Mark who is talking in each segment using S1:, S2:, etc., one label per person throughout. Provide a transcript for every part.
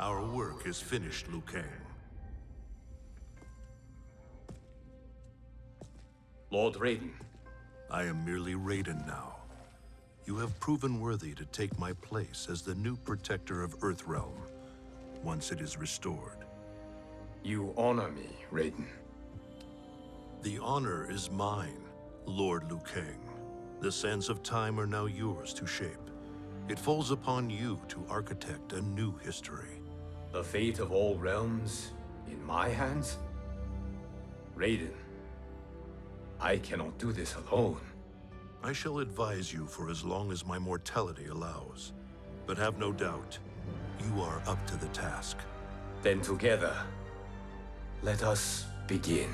S1: Our work is finished, Liu Kang.
S2: Lord Raiden.
S1: I am merely Raiden now. You have proven worthy to take my place as the new protector of Earthrealm, once it is restored.
S2: You honor me, Raiden.
S1: The honor is mine, Lord Liu Kang. The sands of time are now yours to shape. It falls upon you to architect a new history.
S2: The fate of all realms in my hands? Raiden, I cannot do this alone.
S1: I shall advise you for as long as my mortality allows. But have no doubt, you are up to the task.
S2: Then together, let us begin.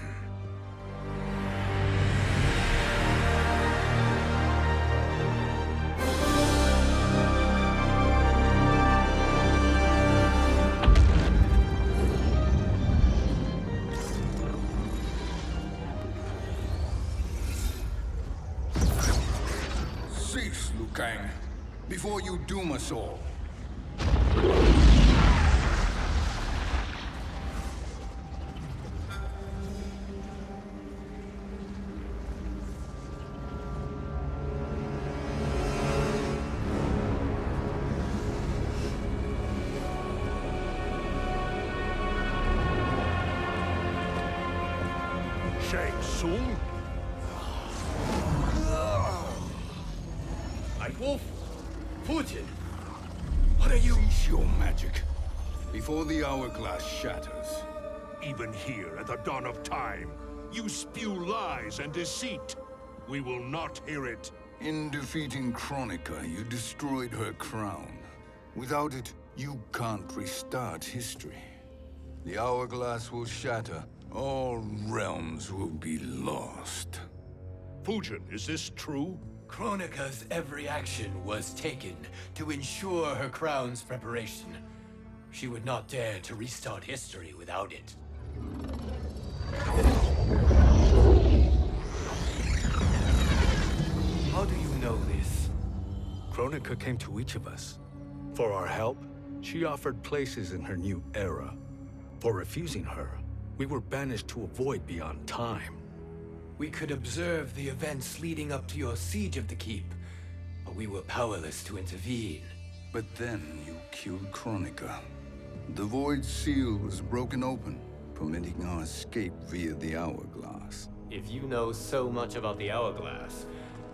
S3: Cease, Liu Kang, before you doom us all.
S1: Shang Tsung?
S2: Wolf, Putin, what are you?
S3: Cease your magic, before the hourglass shatters.
S4: Even here at the dawn of time, you spew lies and deceit. We will not hear it.
S3: In defeating Kronika, you destroyed her crown. Without it, you can't restart history. The hourglass will shatter. All realms will be lost.
S4: Fujin, is this true?
S2: Kronika's every action was taken to ensure her crown's preparation. She would not dare to restart history without it. How do you know this?
S5: Kronika came to each of us. For our help, she offered places in her new era. For refusing her, we were banished to a void beyond time.
S2: We could observe the events leading up to your siege of the keep, but we were powerless to intervene.
S3: But then you killed Kronika. The Void Seal was broken open, permitting our escape via the hourglass.
S2: If you know so much about the hourglass,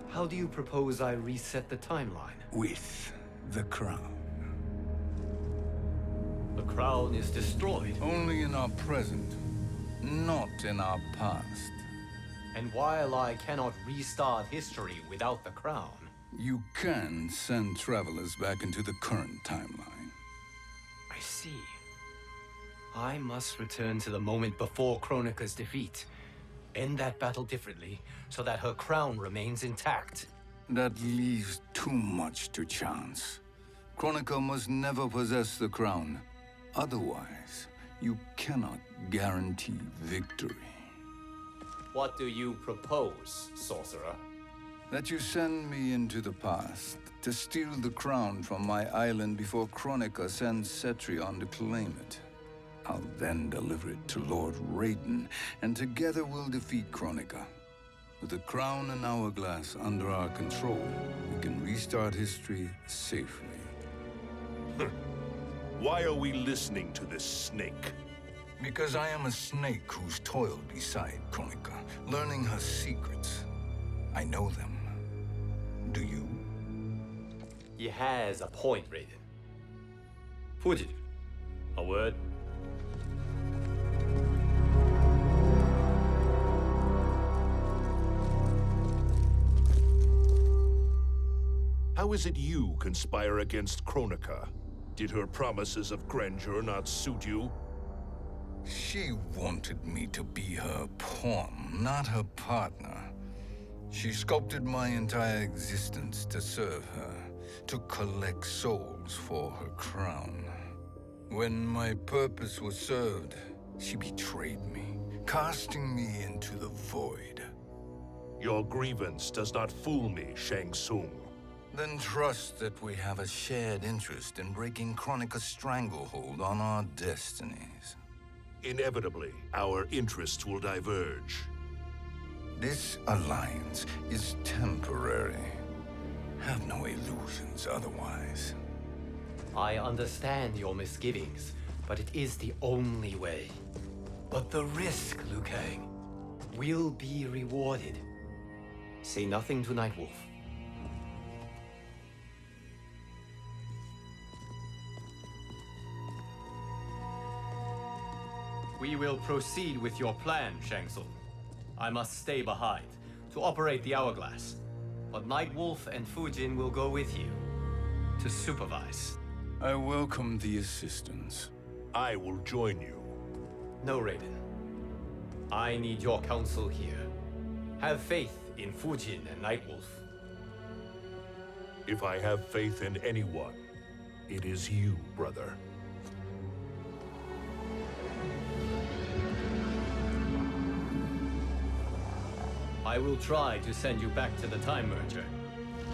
S2: how do you propose I reset the timeline?
S3: With the crown.
S2: The crown is destroyed.
S3: Only in our present, not in our past.
S2: And while I cannot restart history without the crown...
S3: You can send travelers back into the current timeline.
S2: I see. I must return to the moment before Kronika's defeat. End that battle differently, so that her crown remains intact.
S3: That leaves too much to chance. Kronika must never possess the crown. Otherwise, you cannot guarantee victory.
S2: What do you propose, sorcerer?
S3: That you send me into the past to steal the crown from my island before Kronika sends Cetrion to claim it. I'll then deliver it to Lord Raiden, and together we'll defeat Kronika. With the crown and hourglass under our control, we can restart history safely.
S4: Why are we listening to this snake?
S3: Because I am a snake who's toiled beside Kronika, learning her secrets. I know them. Do you?
S2: He has a point, Raiden. Fujin, a word?
S4: How is it you conspire against Kronika? Did her promises of grandeur not suit you?
S3: She wanted me to be her pawn, not her partner. She sculpted my entire existence to serve her, to collect souls for her crown. When my purpose was served, she betrayed me, casting me into the void.
S4: Your grievance does not fool me, Shang Tsung.
S3: Then trust that we have a shared interest in breaking Kronika's stranglehold on our destinies.
S4: Inevitably, our interests will diverge.
S3: This alliance is temporary. Have no illusions otherwise.
S2: I understand your misgivings, but it is the only way. But the risk, Liu Kang, will be rewarded. Say nothing to Nightwolf. We will proceed with your plan, Shang Tsung. I must stay behind to operate the hourglass. But Nightwolf and Fujin will go with you to supervise.
S3: I welcome the assistance.
S4: I will join you.
S2: No, Raiden. I need your counsel here. Have faith in Fujin and Nightwolf.
S4: If I have faith in anyone, it is you, brother.
S2: I will try to send you back to the Time Merger.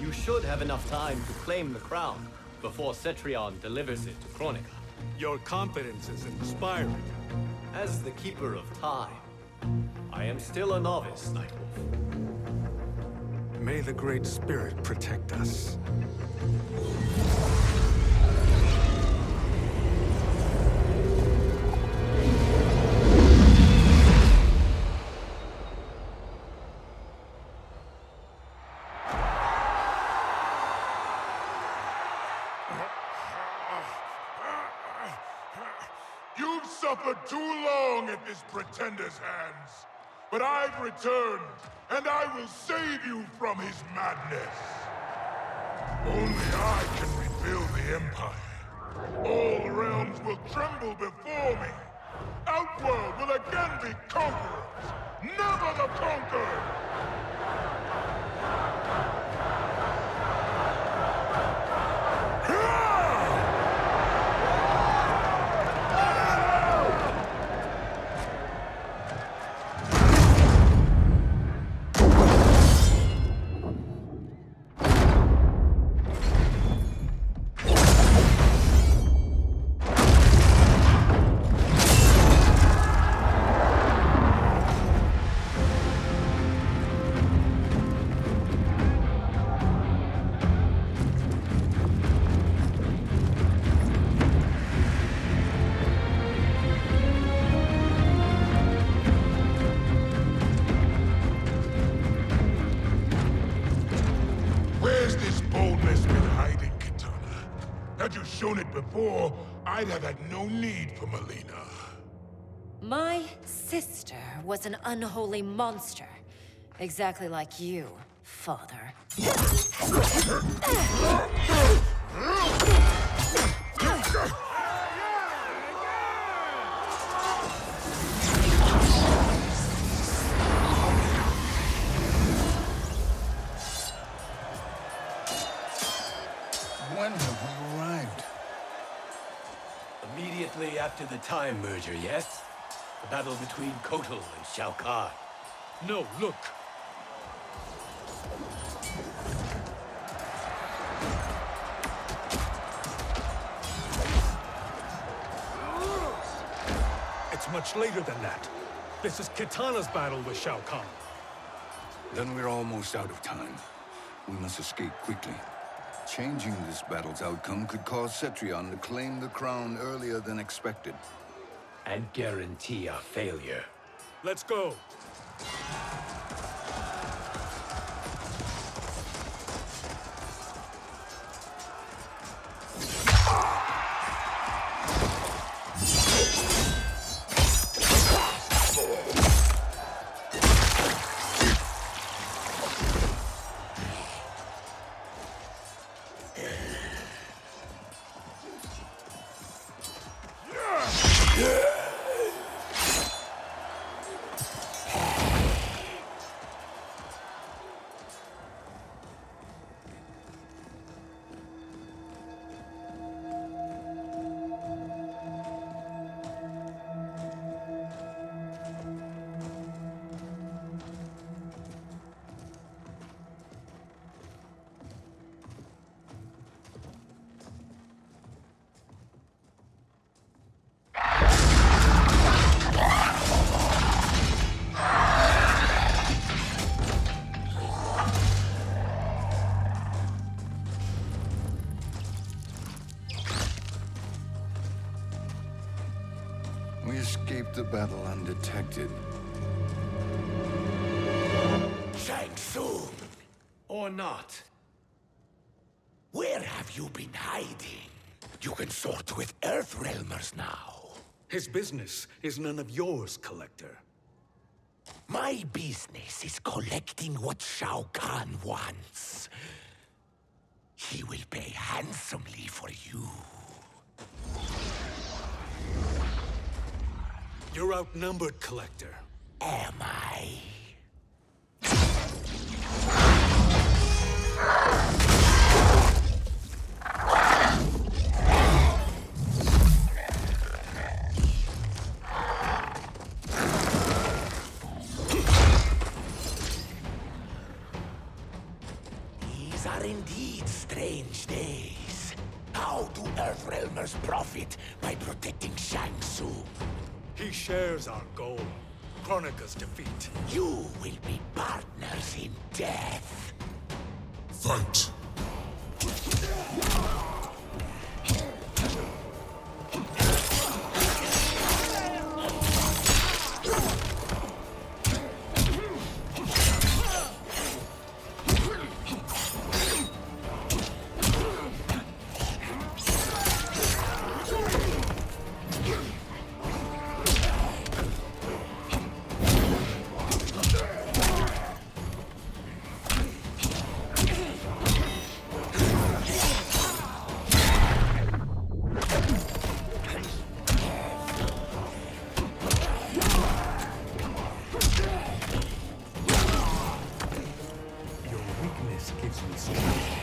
S2: You should have enough time to claim the crown before Cetrion delivers it to Kronika.
S5: Your confidence is inspiring.
S2: As the Keeper of Time, I am still a novice, Nightwolf.
S5: May the Great Spirit protect us.
S6: You've suffered too long at this pretender's hands. But I've returned, and I will save you from his madness. Only I can rebuild the Empire. All realms will tremble before me. Outworld will again be conquerors, never the conquered! Had you shown it before, I'd have had no need for Melina.
S7: My sister was an unholy monster. Exactly like you, father.
S3: When have we arrived?
S2: Immediately after the Time Merger, yes? The battle between Kotal and Shao Kahn.
S5: No, look! It's much later than that. This is Kitana's battle with Shao Kahn.
S3: Then we're almost out of time. We must escape quickly. Changing this battle's outcome could cause Cetrion to claim the crown earlier than expected.
S2: And guarantee our failure.
S5: Let's go!
S3: We escaped the battle undetected.
S8: Shang Tsung,
S2: Or not.
S8: where have you been hiding? You can sort with Earthrealmers now.
S5: His business is none of yours, Collector.
S8: My business is collecting what Shao Kahn wants. He will pay handsomely for you.
S5: You're outnumbered, Collector.
S8: Am I? These are indeed strange days. How do Earthrealmers profit by protecting Shang Tsung?
S5: He shares our goal. Kronika's defeat.
S8: You will be partners in death.
S6: Fight!
S5: Your weakness gives me strength.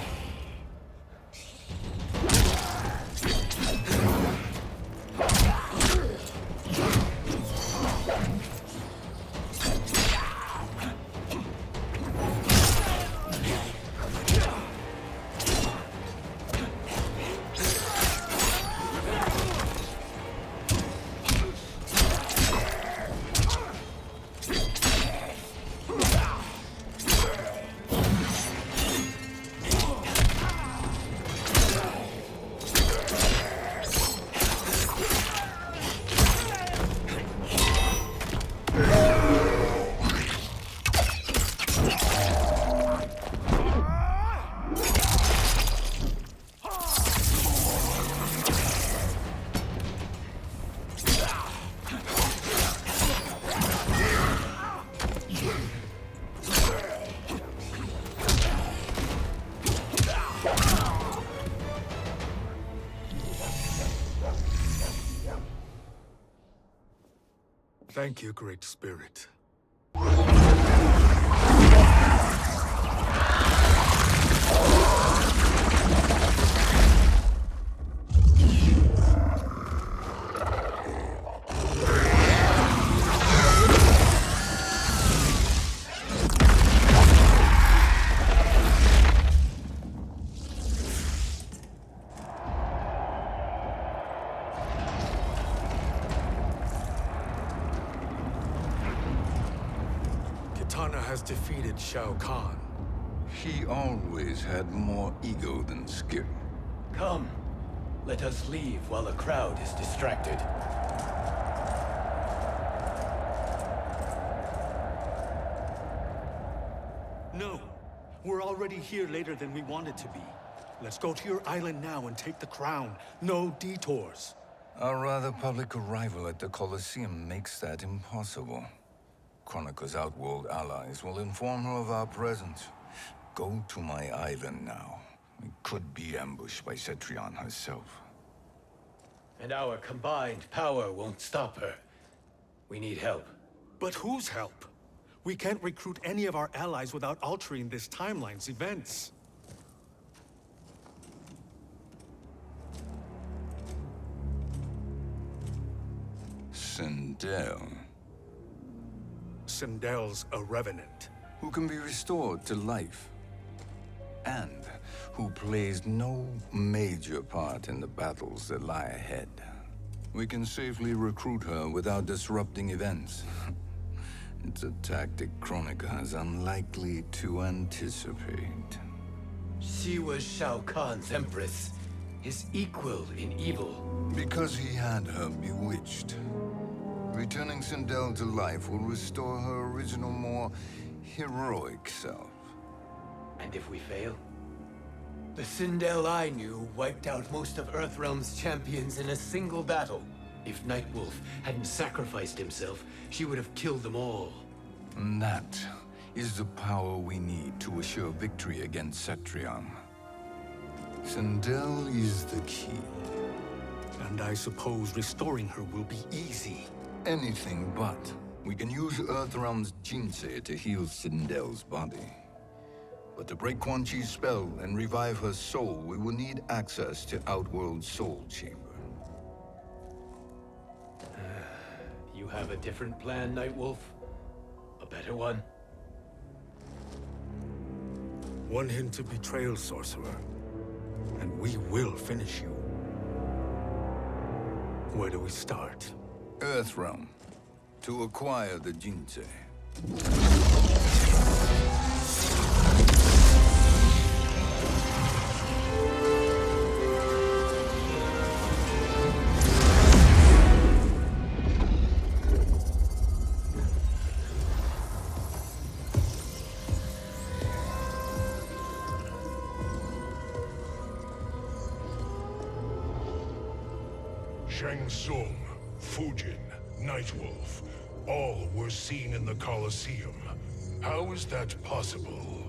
S5: Thank you, Great Spirit. Kitana has defeated Shao Kahn.
S3: He always had more ego than skill.
S2: Come, let us leave while the crowd is distracted.
S5: No, we're already here later than we wanted to be. Let's go to your island now and take the crown. No detours.
S3: Our rather public arrival at the Colosseum makes that impossible. Kronika's outworld allies will inform her of our presence. Go to my island now. We could be ambushed by Cetrion herself.
S2: And our combined power won't stop her. We need help.
S5: But whose help? We can't recruit any of our allies without altering this timeline's events.
S3: Sindel,
S5: Sindel's a revenant.
S3: who can be restored to life, and who plays no major part in the battles that lie ahead. We can safely recruit her without disrupting events. It's a tactic Kronika is unlikely to anticipate.
S2: She was Shao Kahn's empress, his equal in evil.
S3: Because he had her bewitched. Returning Sindel to life will restore her original, more heroic self.
S2: And if we fail? The Sindel I knew wiped out most of Earthrealm's champions in a single battle. If Nightwolf hadn't sacrificed himself, she would have killed them all.
S3: And that is the power we need to assure victory against Cetrion. Sindel is the key.
S5: And I suppose restoring her will be easy.
S3: Anything but. We can use Earthrealm's Jinsei to heal Sindel's body. But to break Quan Chi's spell and revive her soul, we will need access to Outworld's Soul Chamber.
S2: You have a different plan, Nightwolf? A better one?
S5: One hint to betrayal, Sorcerer. And we will finish you. Where do we start?
S3: Earthrealm. To acquire the Jinsei.
S6: Shang Tsung, Fujin, Nightwolf, all were seen in the Colosseum. How is that possible?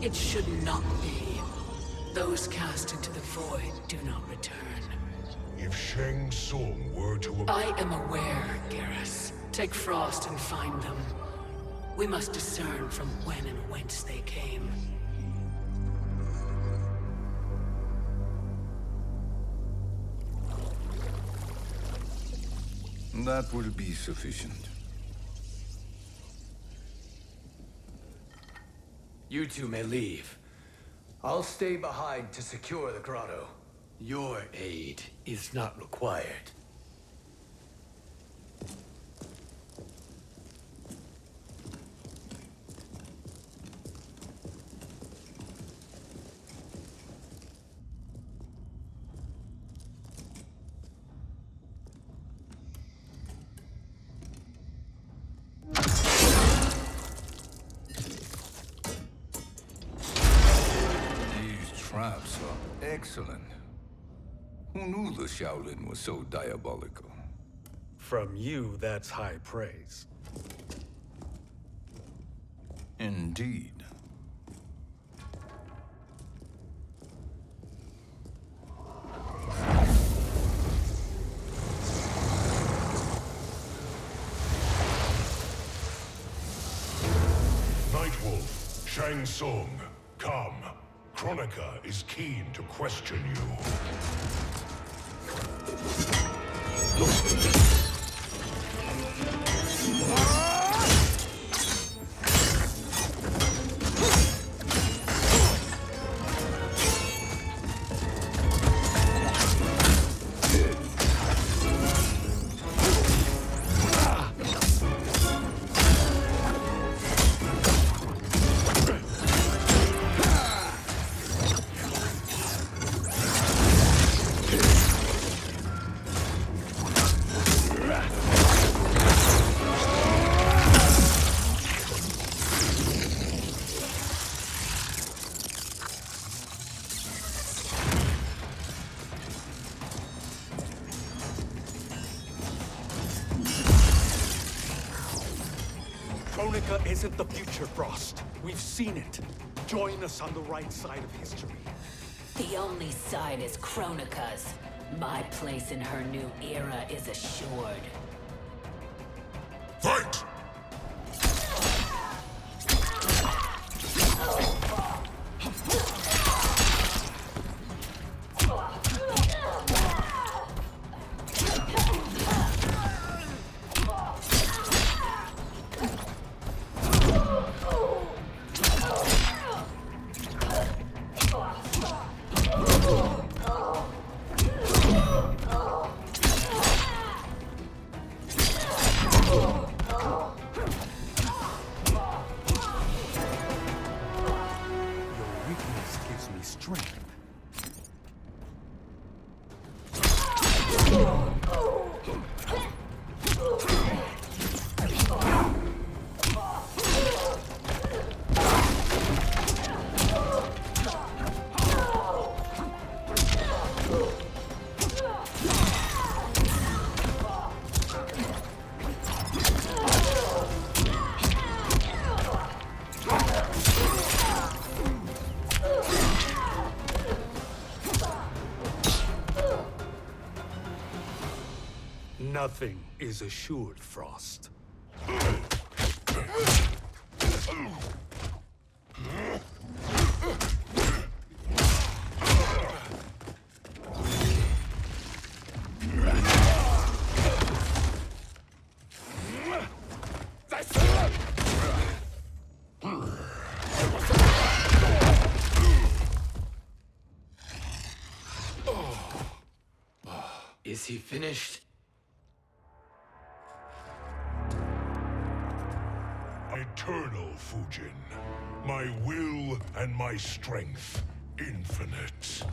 S9: It should not be. Those cast into the void do not return.
S6: If Shang Tsung were to...
S9: I am aware, Garrus. Take Frost and find them. We must discern from when and whence they came.
S3: That will be sufficient.
S2: You two may leave. I'll stay behind to secure the grotto. Your aid is not required.
S3: Traps are excellent. Who knew the Shaolin was so diabolical?
S5: From you, that's high praise.
S3: Indeed.
S6: Nightwolf, Shang Tsung, come. Kronika is keen to question you.
S5: Kronika isn't the future, Frost. We've seen it. Join us on the right side of history.
S9: The only side is Kronika's. My place in her new era is assured.
S6: Fight!
S5: Strength. Nothing is assured, Frost.
S2: Is he finished?
S6: Eternal, Fujin. My will and my strength, infinite.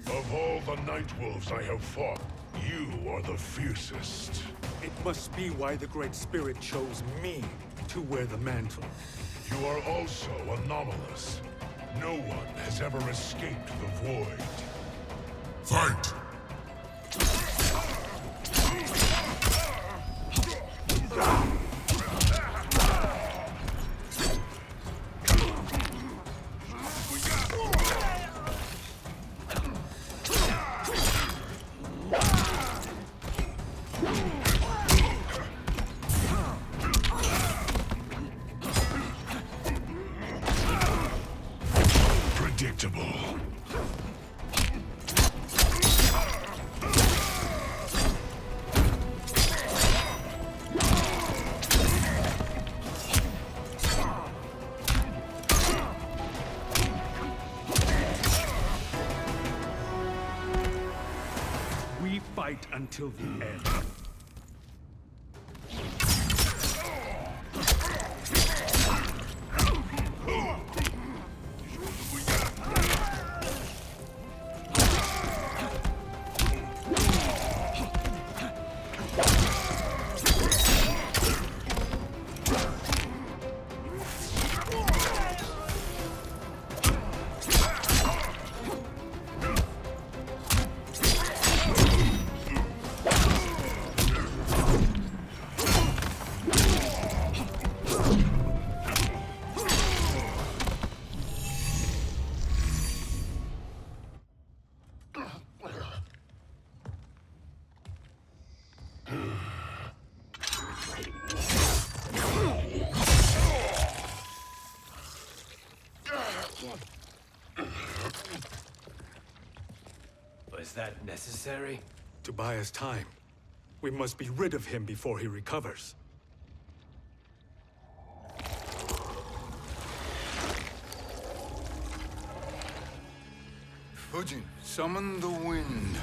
S6: Of all the Nightwolves I have fought, you are the fiercest.
S5: It must be why the Great Spirit chose me to wear the mantle.
S6: You are also anomalous. No one has ever escaped the void. Fight! Predictable.
S5: We fight until the end.
S2: Was that necessary?
S5: To buy us time. We must be rid of him before he recovers.
S3: Fujin, summon the wind.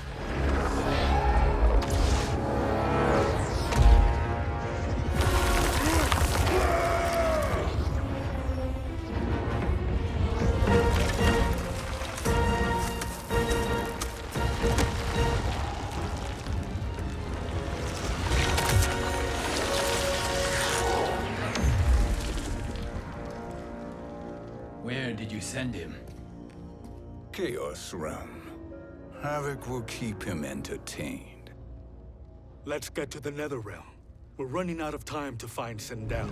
S2: Where did you send him?
S3: Chaos Realm. Havoc will keep him entertained.
S5: Let's get to the Netherrealm. We're running out of time to find Sindel.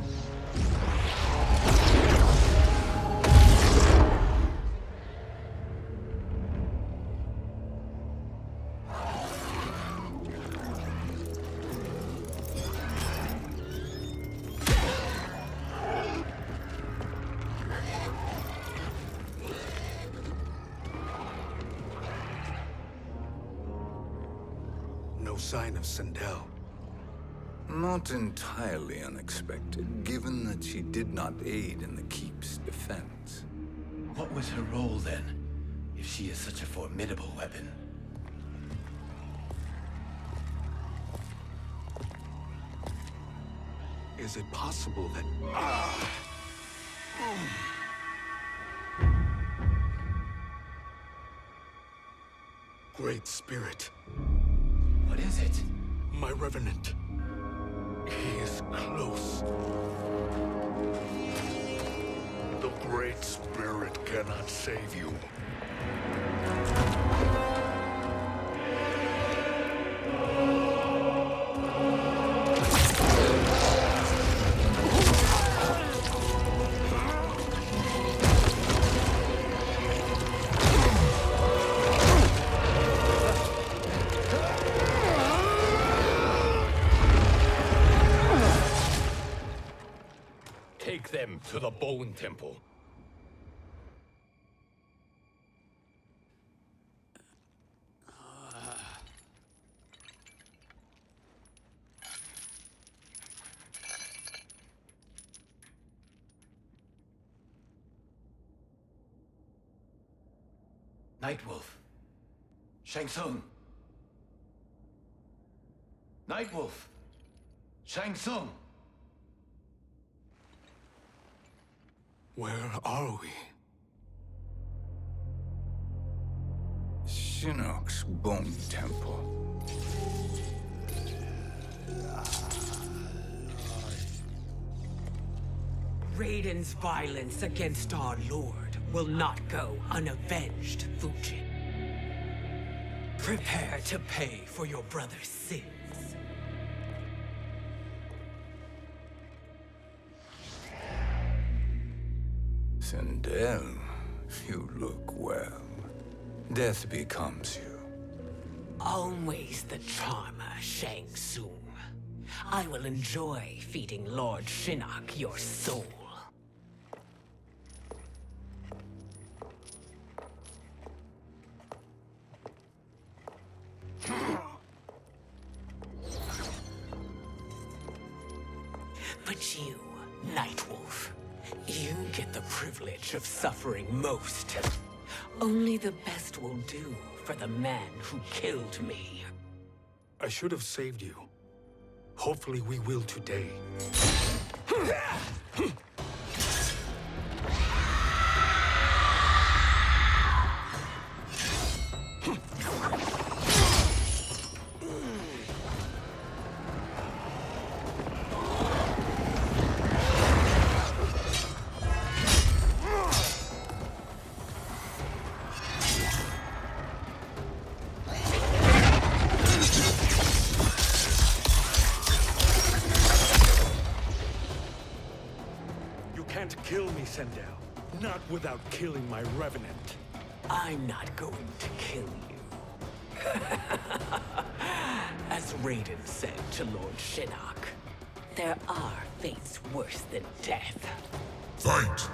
S5: sign of Sindel.
S3: Not entirely unexpected, given that she did not aid in the Keep's defense.
S2: What was her role then, if she is such a formidable weapon?
S5: Is it possible that... Great Spirit.
S2: What is it?
S5: My Revenant. He is close.
S6: The Great Spirit cannot save you.
S4: Take them to the Bone Temple.
S2: Nightwolf. Shang Tsung. Nightwolf. Shang Tsung.
S5: Where are we?
S3: Shinnok's Bone Temple.
S9: Raiden's violence against our Lord will not go unavenged, Fujin. Prepare to pay for your brother's sins.
S3: Sindel, you look well. Death becomes you.
S9: Always the charmer, Shang Tsung. I will enjoy feeding Lord Shinnok your soul. But you, Nightwolf, you get the privilege of suffering most. Only the best will do for the man who killed me.
S5: I should have saved you. Hopefully we will today. Kill me, Sindel. Not without killing my Revenant.
S9: I'm not going to kill you. As Raiden said to Lord Shinnok, there are fates worse than death.
S6: Fight!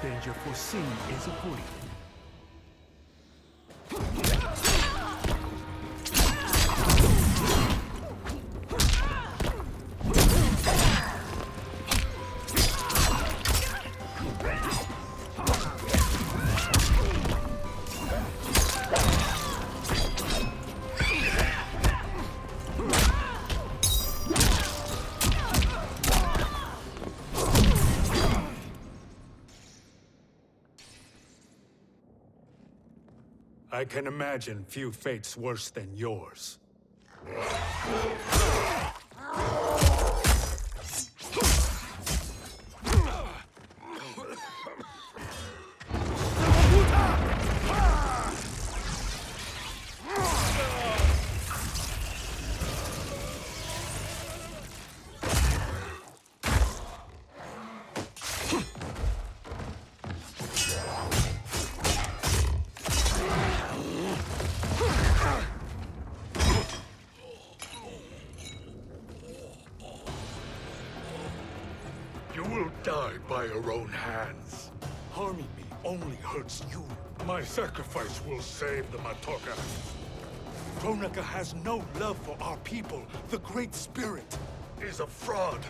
S5: Danger foreseen is avoided. I can imagine few fates worse than yours. die by your own hands. Harming me only hurts you. My sacrifice will save the Matoka. Kronika has no love for our people. The Great Spirit is a fraud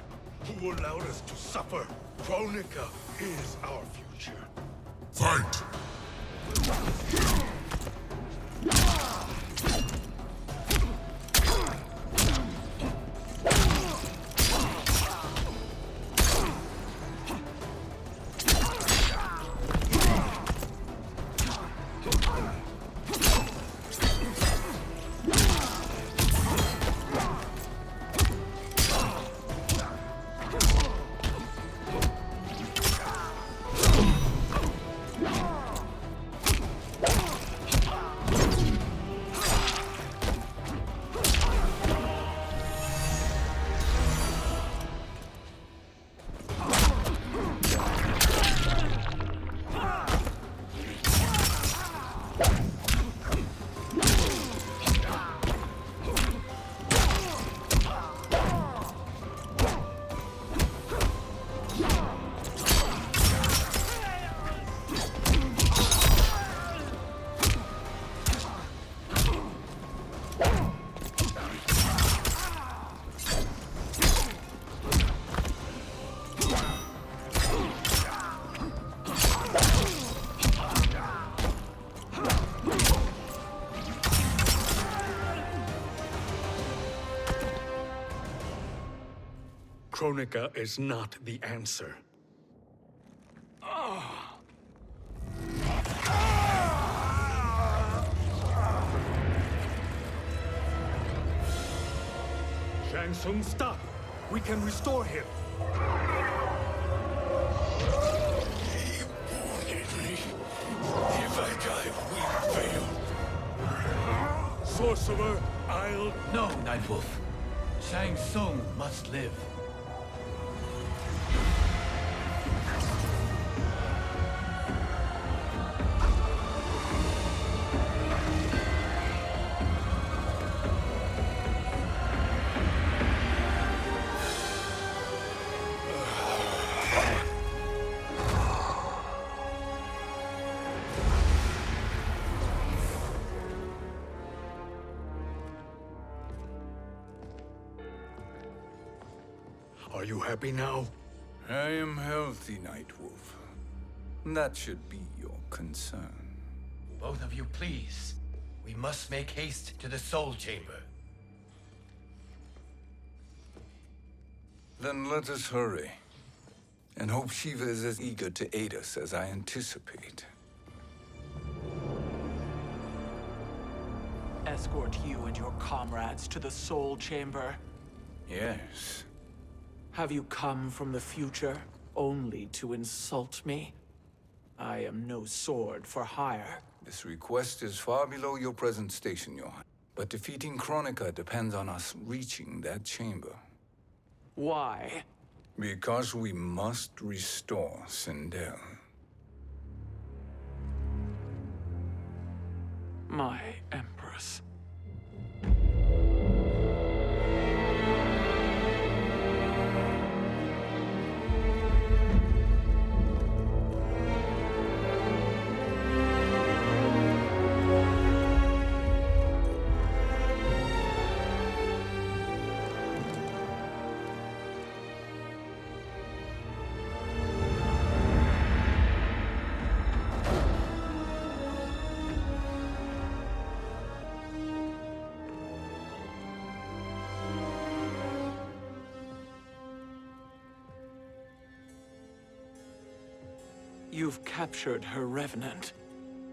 S5: who allowed us to suffer. Kronika is our future.
S6: Fight!
S5: Kronika is not the answer. Shang Tsung, stop! We can restore him!
S6: He warned me. If I die, we fail.
S5: Sorcerer, I'll...
S2: No, Nightwolf. Shang Tsung must live.
S5: Are you happy now?
S3: I am healthy, Nightwolf. That should be your concern.
S2: Both of you, please. We must make haste to the Soul Chamber.
S3: Then let us hurry. And hope Shiva is as eager to aid us as I anticipate.
S10: Escort you and your comrades to the Soul Chamber.
S3: Yes.
S10: Have you come from the future only to insult me? I am no sword for hire.
S3: This request is far below your present station, Johann. But defeating Kronika depends on us reaching that chamber.
S10: Why?
S3: Because we must restore Sindel.
S10: My Empress. You've captured her revenant.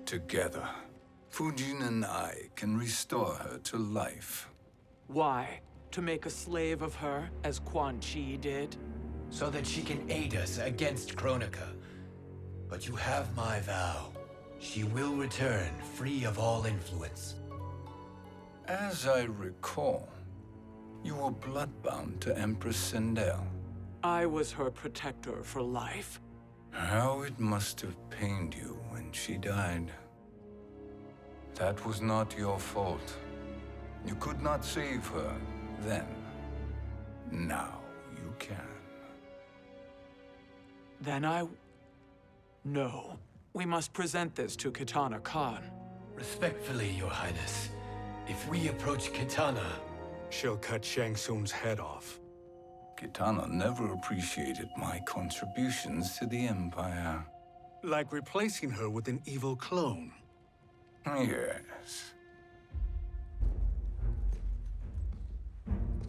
S3: Together, Fujin and I can restore her to life.
S10: Why? To make a slave of her, as Quan Chi did?
S2: So that she can aid us against Kronika. But you have my vow. She will return free of all influence.
S3: As I recall, you were bloodbound to Empress Sindel.
S10: I was her protector for life.
S3: How it must have pained you when she died. That was not your fault. You could not save her then. Now you can.
S10: Then No. We must present this to Kitana Khan.
S2: Respectfully, Your Highness, if we approach Kitana...
S5: She'll cut Shang Tsung's head off.
S3: Kitana never appreciated my contributions to the Empire.
S5: Like replacing her with an evil clone.
S3: Yes.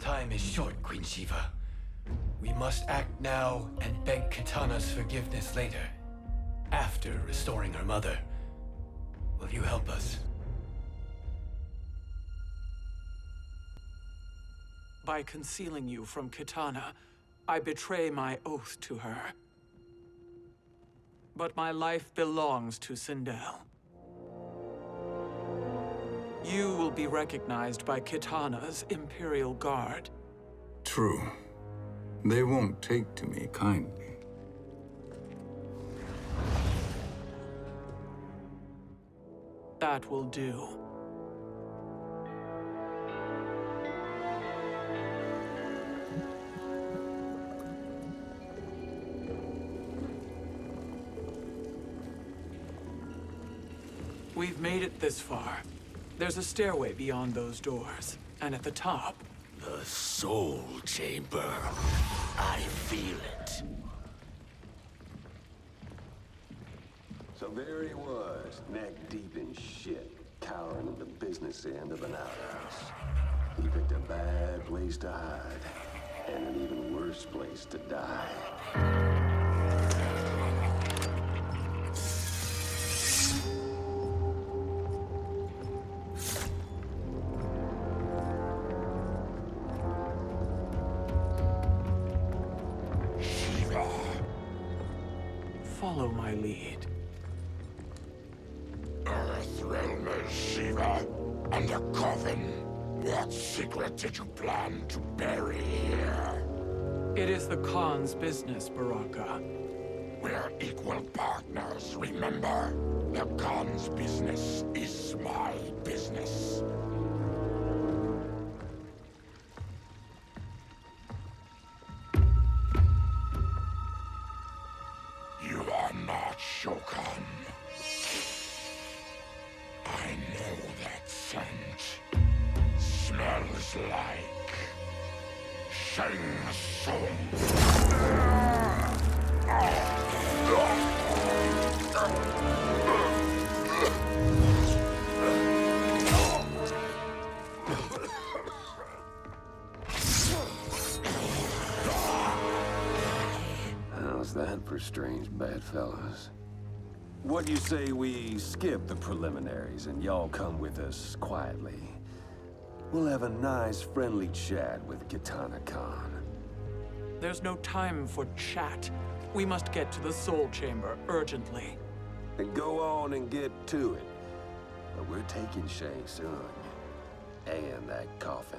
S2: Time is short, Queen Shiva. We must act now and beg Kitana's forgiveness later. After restoring her mother. Will you help us?
S10: By concealing you from Kitana, I betray my oath to her. But my life belongs to Sindel. You will be recognized by Kitana's Imperial Guard.
S3: True. They won't take to me kindly.
S10: That will do. We've made it this far. There's a stairway beyond those doors, and at the top...
S8: The Soul Chamber. I feel it.
S11: So there he was, neck deep in shit, cowering at the business end of an outhouse. He picked a bad place to hide, and an even worse place to die.
S10: Follow my lead.
S8: Earth Realm is Shiva, and a coffin. What secret did you plan to bury here?
S10: It is the Khan's business, Baraka.
S8: We're equal partners, remember? The Khan's business is my business. You are not Shokan. I know that scent. Smells like Shang Tsung.
S11: How's that for strange bedfellows? What do you say we skip the preliminaries and y'all come with us quietly? We'll have a nice, friendly chat with Kitana Khan.
S10: There's no time for chat. We must get to the Soul Chamber urgently.
S11: Then go on and get to it. But we're taking Shang Tsung. And that coffin.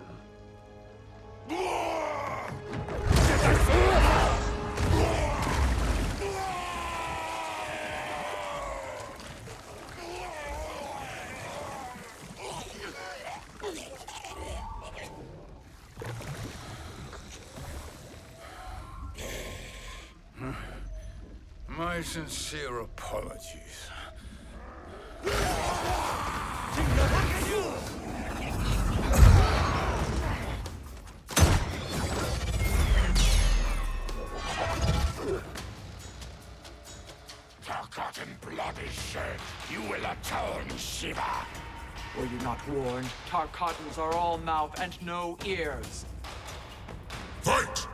S3: My sincere apologies.
S8: Tarkat and blood is shed. You will atone, Shiva.
S10: Were you not warned? Tarkatans are all mouth and no ears.
S8: Fight!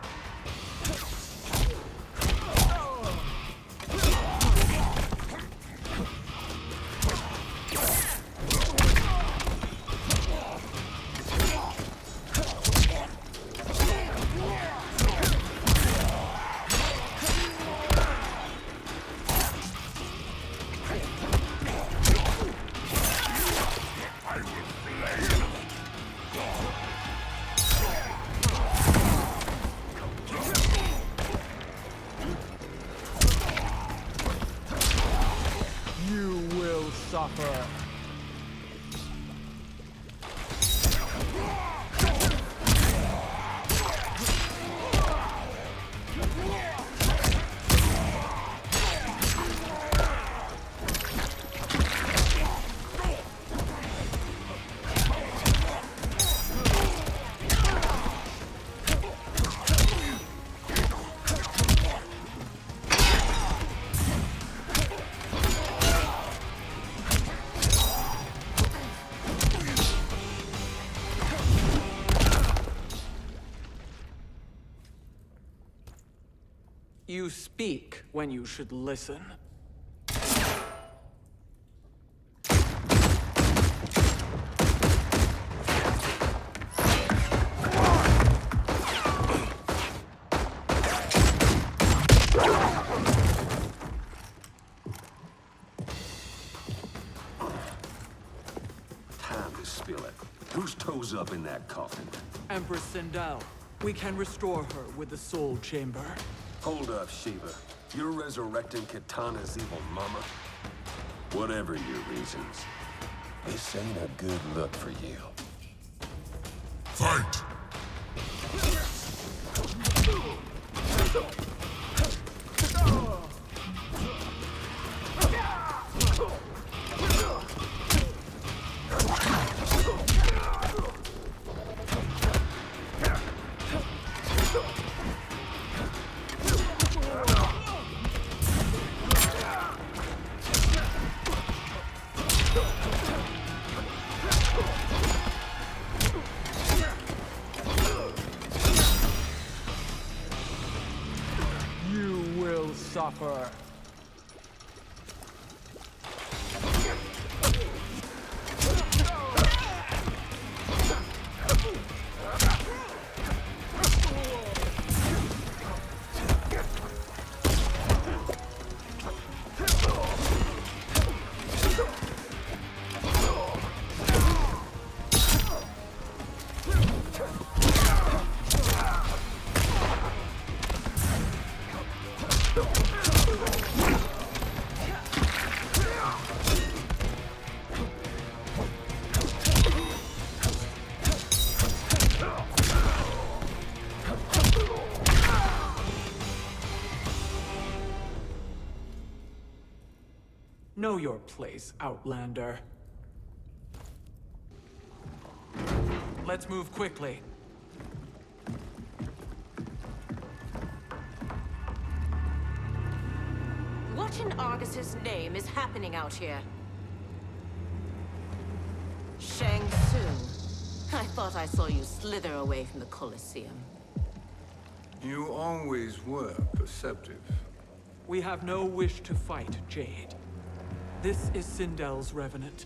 S10: You will suffer. You speak when you should listen.
S11: Time to spill it. Whose toes up in that coffin?
S10: Empress Sindel. We can restore her with the Soul Chamber.
S11: Hold up, Shiva. You're resurrecting Kitana's evil mama? Whatever your reasons, this ain't a good look for you.
S6: Fight!
S10: You will suffer. Know your place, Outlander. Let's move quickly.
S12: What in Argus's name is happening out here? Shang Tsung. I thought I saw you slither away from the Colosseum.
S3: You always were perceptive.
S10: We have no wish to fight, Jade. This is Sindel's Revenant.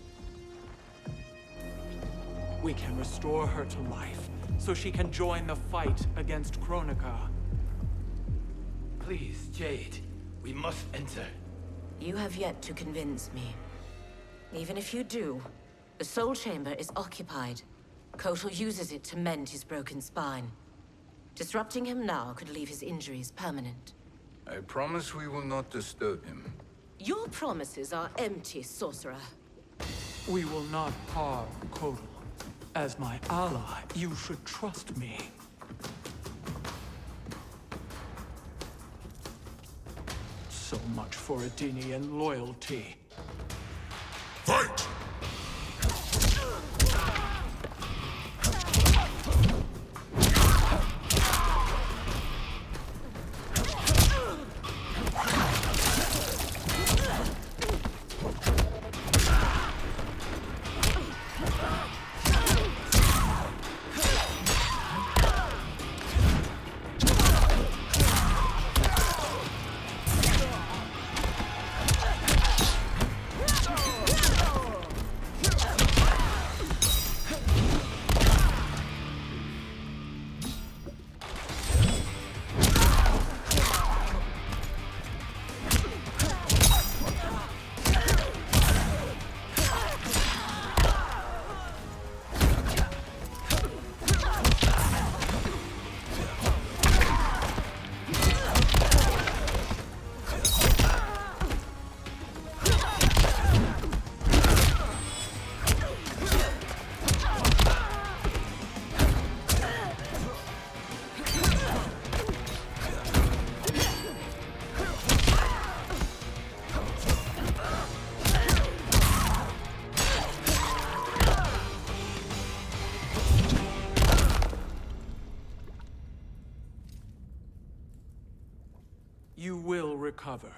S10: We can restore her to life, so she can join the fight against Kronika.
S2: Please, Jade, we must enter.
S12: You have yet to convince me. Even if you do, the Soul Chamber is occupied. Kotal uses it to mend his broken spine. Disrupting him now could leave his injuries permanent.
S3: I promise we will not disturb him.
S12: Your promises are empty, sorcerer.
S10: We will not harm Kotal. As my ally, you should trust me. So much for Adenian loyalty.
S6: Fight!
S10: You will recover.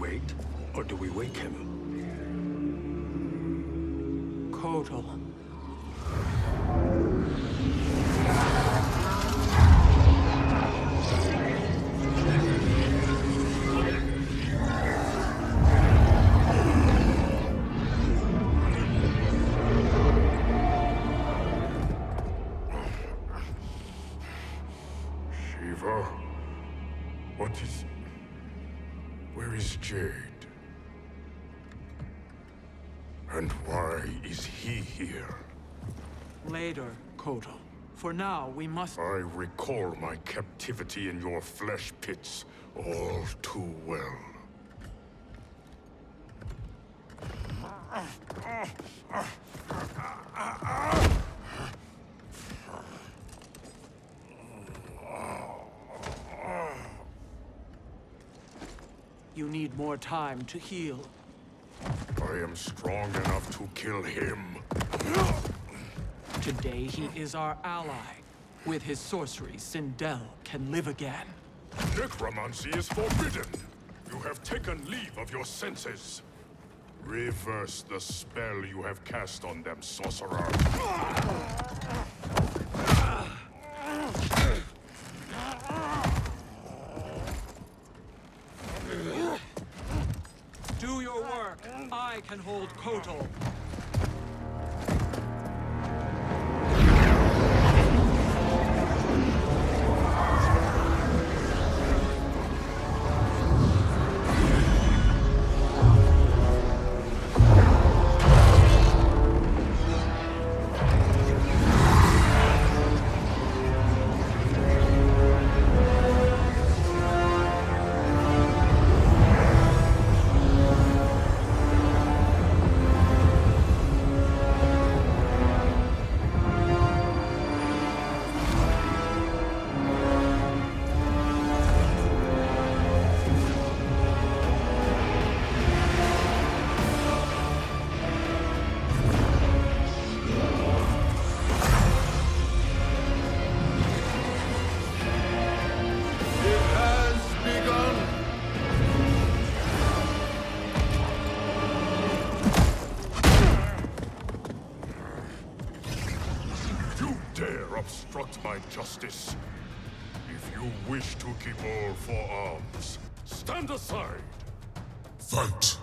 S5: wait, or do we wake him?
S10: Kotal.
S6: Shiva? What is... Where is Jade? And why is he here?
S10: Later, Kotal. For now, we must...
S6: I recall my captivity in your flesh pits all too well.
S10: You need more time to heal.
S6: I am strong enough to kill him.
S10: Today, he is our ally. With his sorcery, Sindel can live again.
S6: Necromancy is forbidden. You have taken leave of your senses. Reverse the spell you have cast on them, sorcerer.
S10: Do your work. I can hold Kotal.
S6: Obstruct my justice. If you wish to keep all four arms, stand aside.
S13: Fight!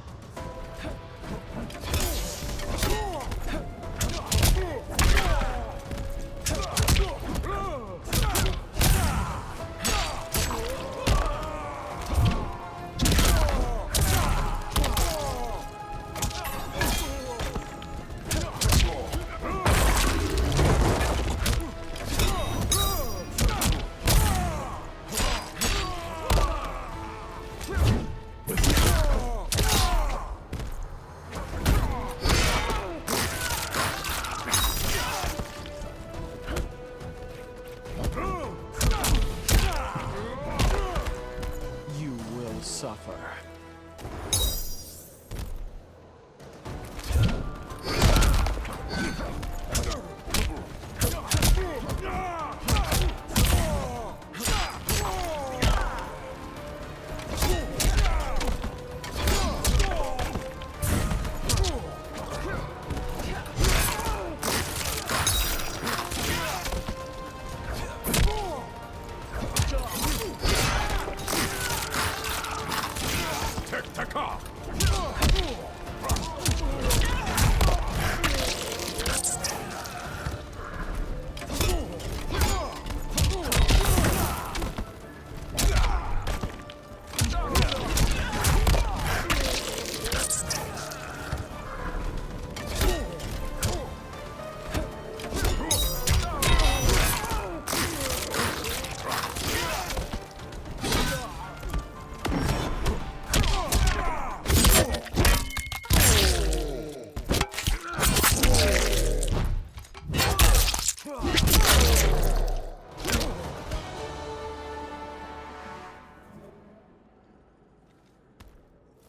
S10: Suffer.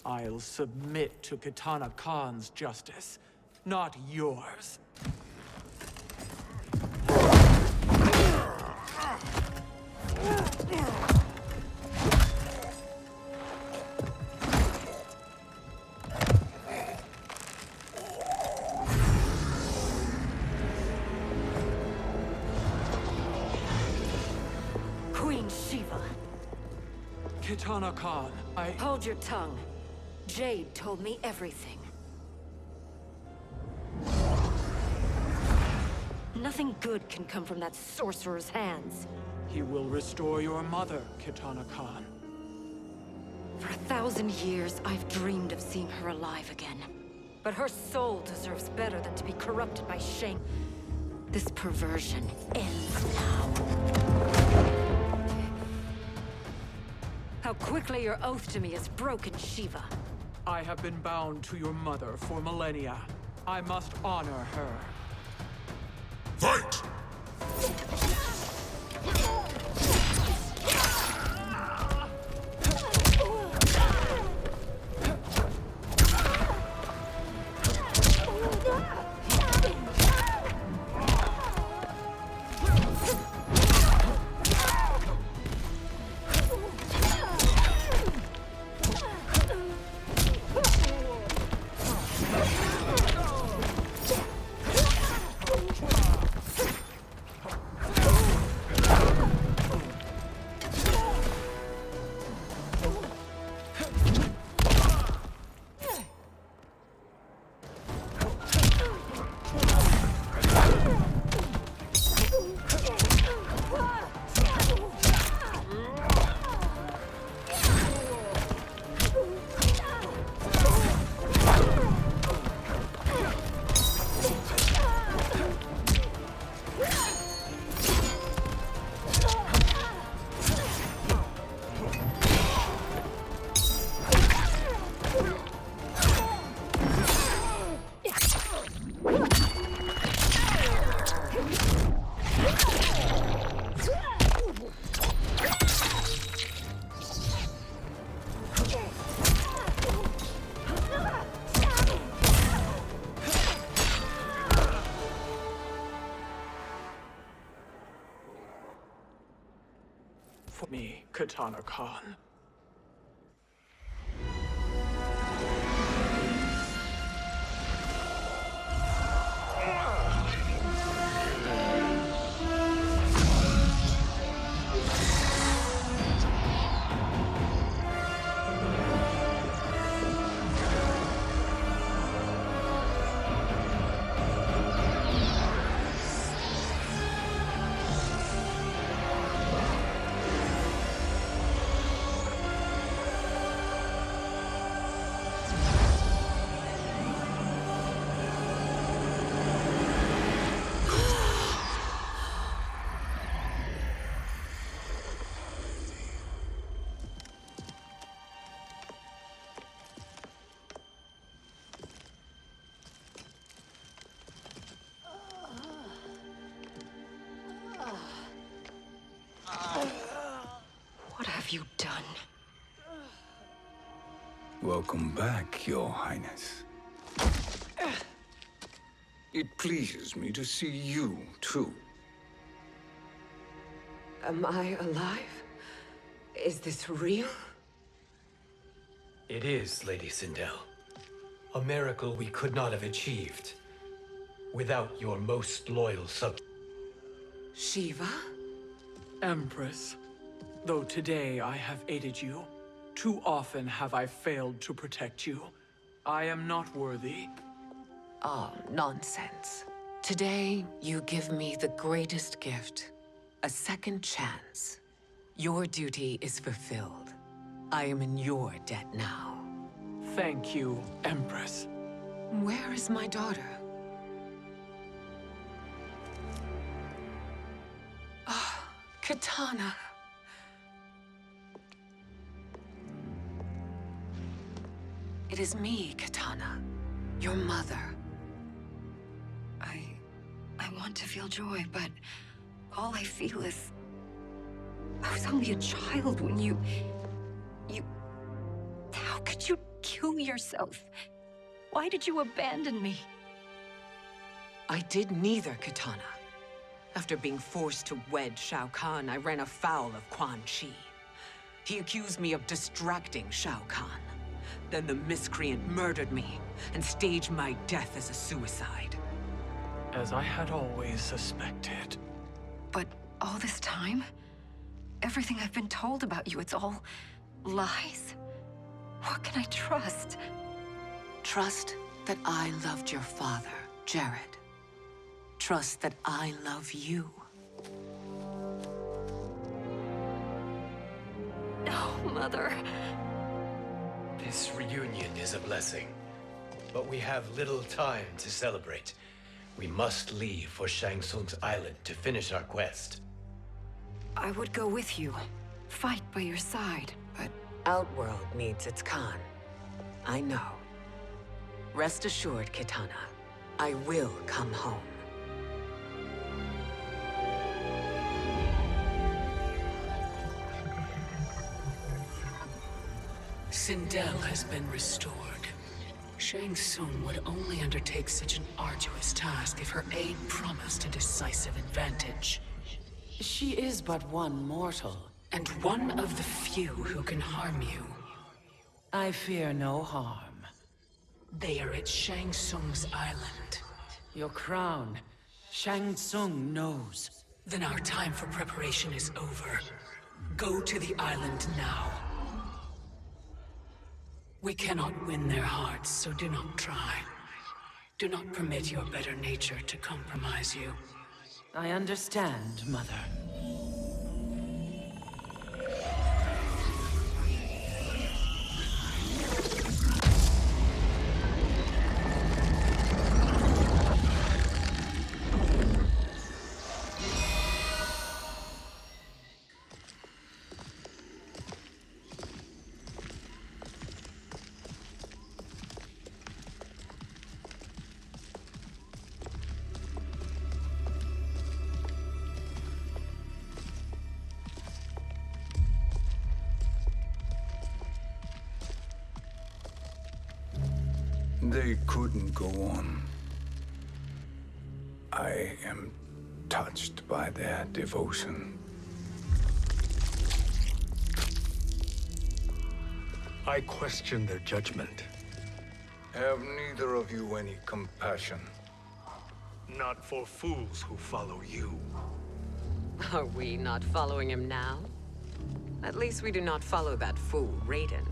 S10: I'll submit to Kitana Khan's justice, not yours. Kitana Khan,
S7: Hold your tongue. Jade told me everything. Nothing good can come from that sorcerer's hands.
S10: He will restore your mother, Kitana Khan.
S7: For 1,000 years, I've dreamed of seeing her alive again. But her soul deserves better than to be corrupted by shame. This perversion ends now. How quickly your oath to me is broken, Shiva.
S10: I have been bound to your mother for millennia. I must honor her.
S13: Fight!
S10: For me, Kitana Khan.
S7: What have you done?
S3: Welcome back, Your Highness. It pleases me to see you, too.
S9: Am I alive? Is this real?
S2: It is, Lady Sindel. A miracle we could not have achieved without your most loyal subject.
S9: Shiva?
S10: Empress, though today I have aided you, too often have I failed to protect you. I am not worthy.
S9: Oh, nonsense. Today, you give me the greatest gift. A second chance. Your duty is fulfilled. I am in your debt now.
S10: Thank you, Empress.
S9: Where is my daughter? Ah, Kitana. It is me, Kitana. Your mother.
S7: I want to feel joy, but all I feel is... I was only a child when you... How could you kill yourself? Why did you abandon me?
S9: I did neither, Kitana. After being forced to wed Shao Kahn, I ran afoul of Quan Chi. He accused me of distracting Shao Kahn. Then the miscreant murdered me and staged my death as a suicide.
S10: As I had always suspected.
S7: But all this time? Everything I've been told about you, it's all Lies? What can I trust?
S9: Trust that I loved your father, Jared. Trust that I love you.
S7: No, Mother.
S2: This reunion is a blessing, but we have little time to celebrate. We must leave for Shang Tsung's island to finish our quest.
S7: I would go with you, fight by your side, but...
S9: Outworld needs its Khan. I know. Rest assured, Kitana. I will come home.
S10: Sindel has been restored. Shang Tsung would only undertake such an arduous task if her aid promised a decisive advantage. She is but one mortal, and one of the few who can harm you. I fear no harm. They are at Shang Tsung's island. Your crown, Shang Tsung knows. Then our time for preparation is over. Go to the island now. We cannot win their hearts, so do not try. Do not permit your better nature to compromise you. I understand, Mother.
S3: They couldn't go on. I am touched by their devotion.
S5: I question their judgment.
S3: Have neither of you any compassion?
S5: Not for fools who follow you.
S9: Are we not following him now? At least we do not follow that fool, Raiden.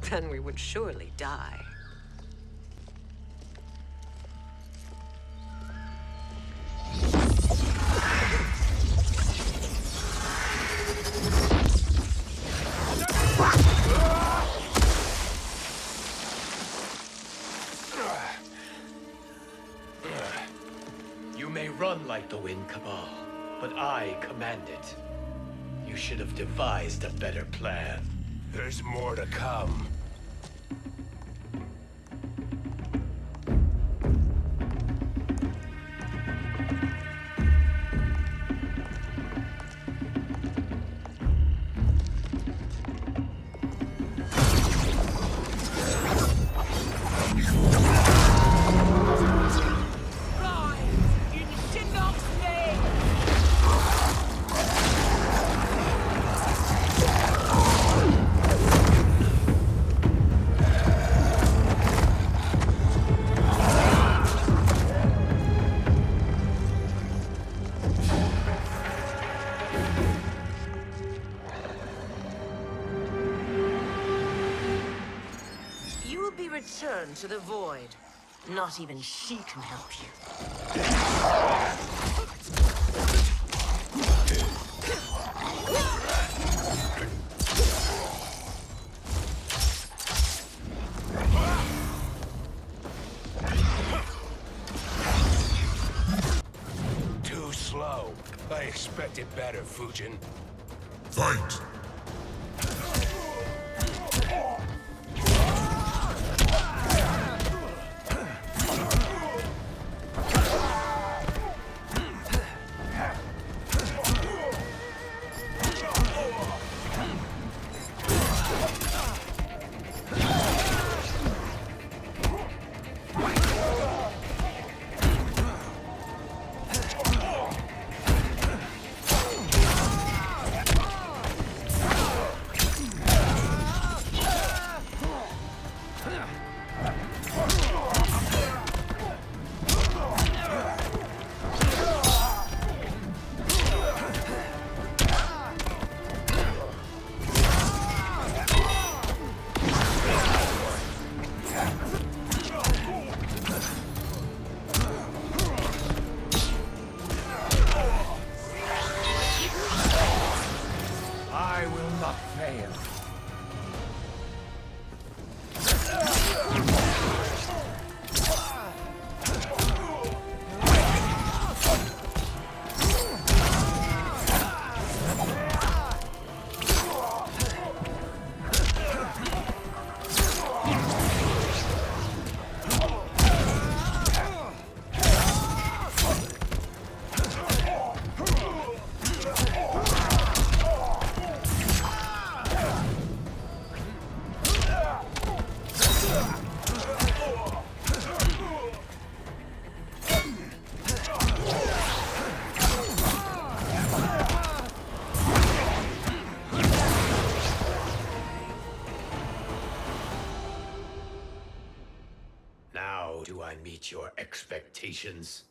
S9: Then we would surely die.
S2: You may run like the wind, Cabal, but I command it. You should have devised a better plan.
S8: There's more to come.
S12: Return to the void. Not even she can help you.
S8: Too slow. I expected better, Fujin.
S13: Fight!
S2: do I meet your expectations?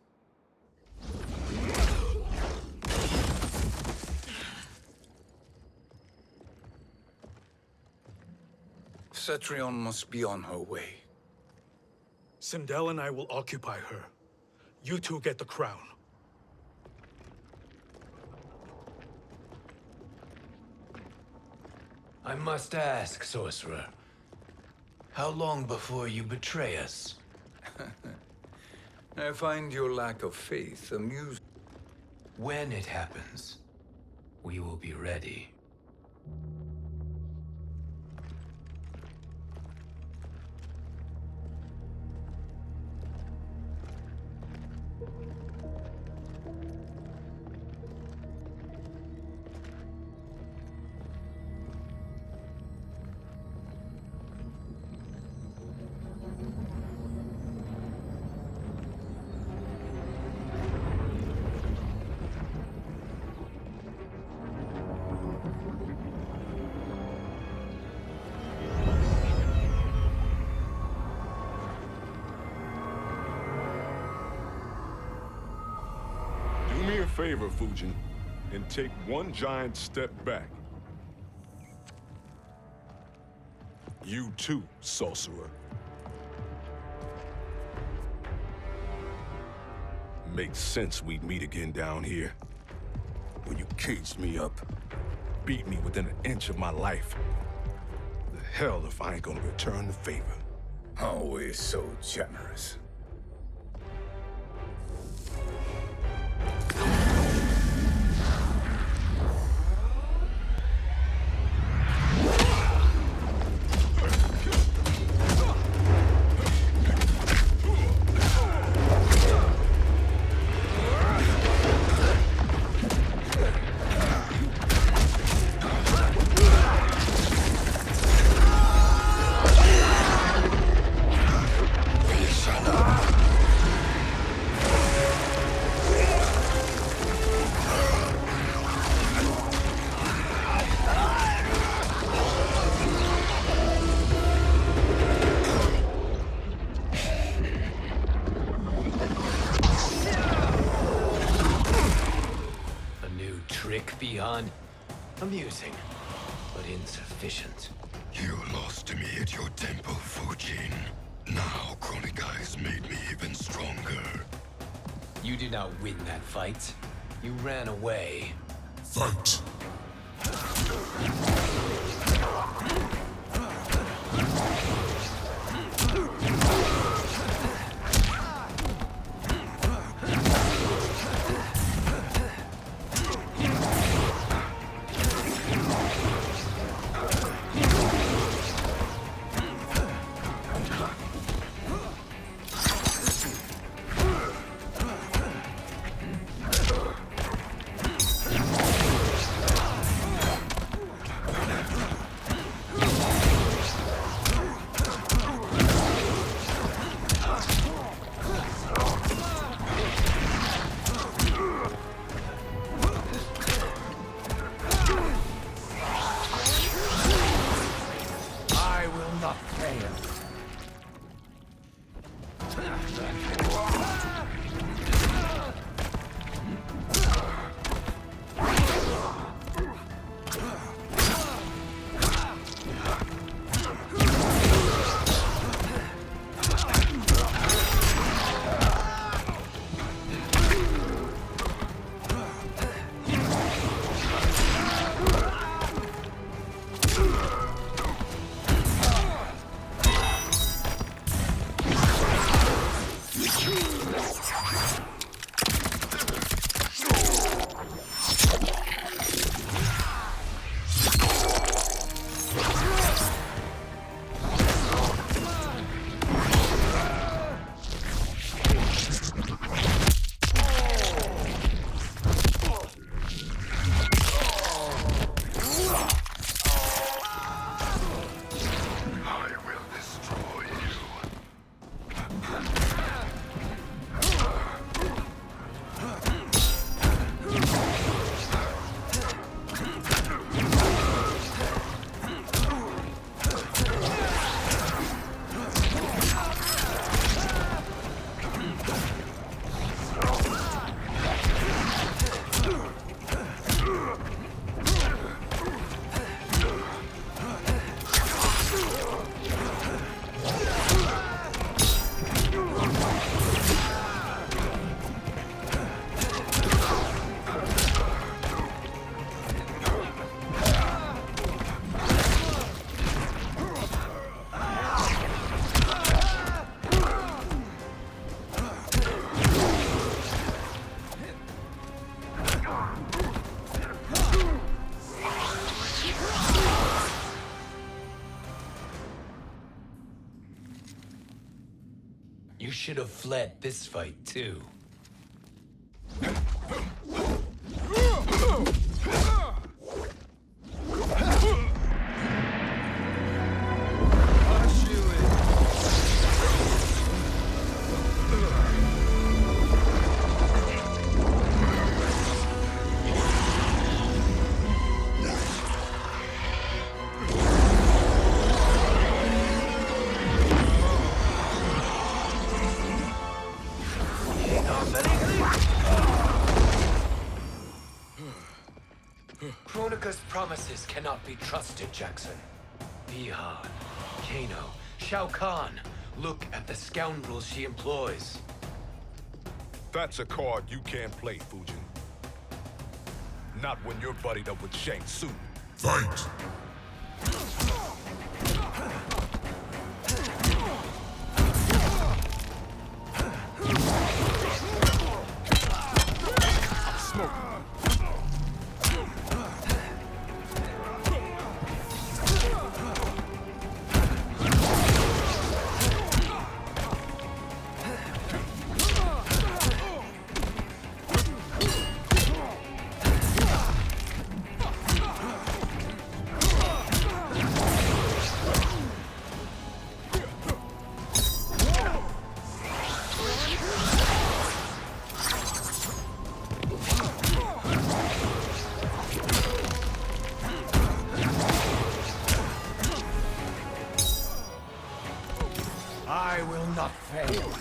S3: Cetrion must be on her way.
S5: Sindel and I will occupy her. You two get the crown.
S14: I must ask, sorcerer. How long before you betray us?
S3: I find your lack of faith amusing.
S14: When it happens, we will be ready.
S6: Do me a favor, Fujin, and take one giant step back. You too, sorcerer. Makes sense we'd meet again down here. When you caged me up, beat me within an inch of my life. The hell if I ain't gonna return the favor.
S3: Always so generous.
S14: Beyond amusing, but insufficient.
S13: You lost to me at your temple, Fujin. Now Kronika has made me even stronger.
S14: You did not win that fight. You ran away.
S13: Fight!
S14: You should have fled this fight, too. Kronika's promises cannot be trusted, Jackson. Bihan, Kano, Shao Kahn. Look at the scoundrels she employs.
S6: That's a card you can't play, Fujin. Not when you're buddied up with Shang Tsung.
S13: Fight!
S14: I will not fail.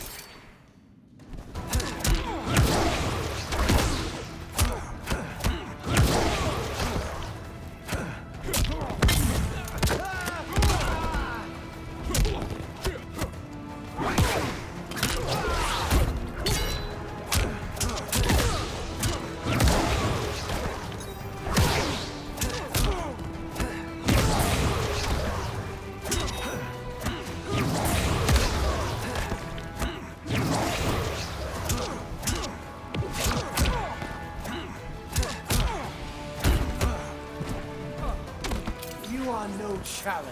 S2: No challenge.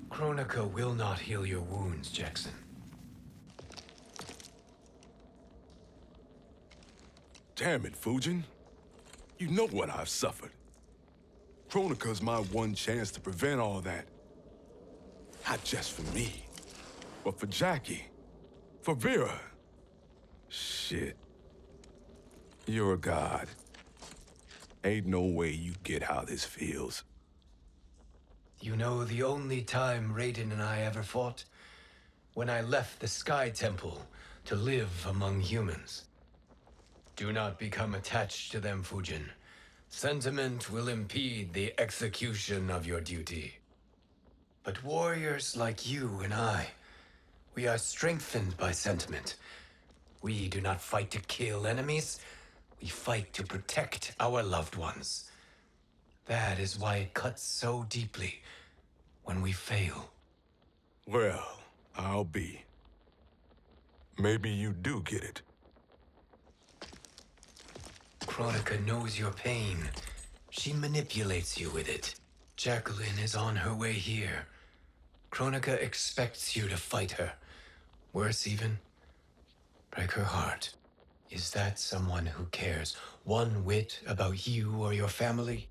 S14: Kronika will not heal your wounds, Jackson.
S6: Damn it, Fujin. You know what I've suffered. Kronika's my one chance to prevent all that. Not just for me, but for Jackie, for Vera. Shit. You're a god. Ain't no way you get how this feels.
S14: You know the only time Raiden and I ever fought? When I left the Sky Temple to live among humans. Do not become attached to them, Fujin. Sentiment will impede the execution of your duty. But warriors like you and I, we are strengthened by sentiment. We do not fight to kill enemies. We fight to protect our loved ones. That is why it cuts so deeply when we fail.
S6: Well, I'll be. Maybe you do get it.
S14: Kronika knows your pain. She manipulates you with it. Jacqueline is on her way here. Kronika expects you to fight her. Worse even, break her heart. Is that someone who cares one whit about you or your family?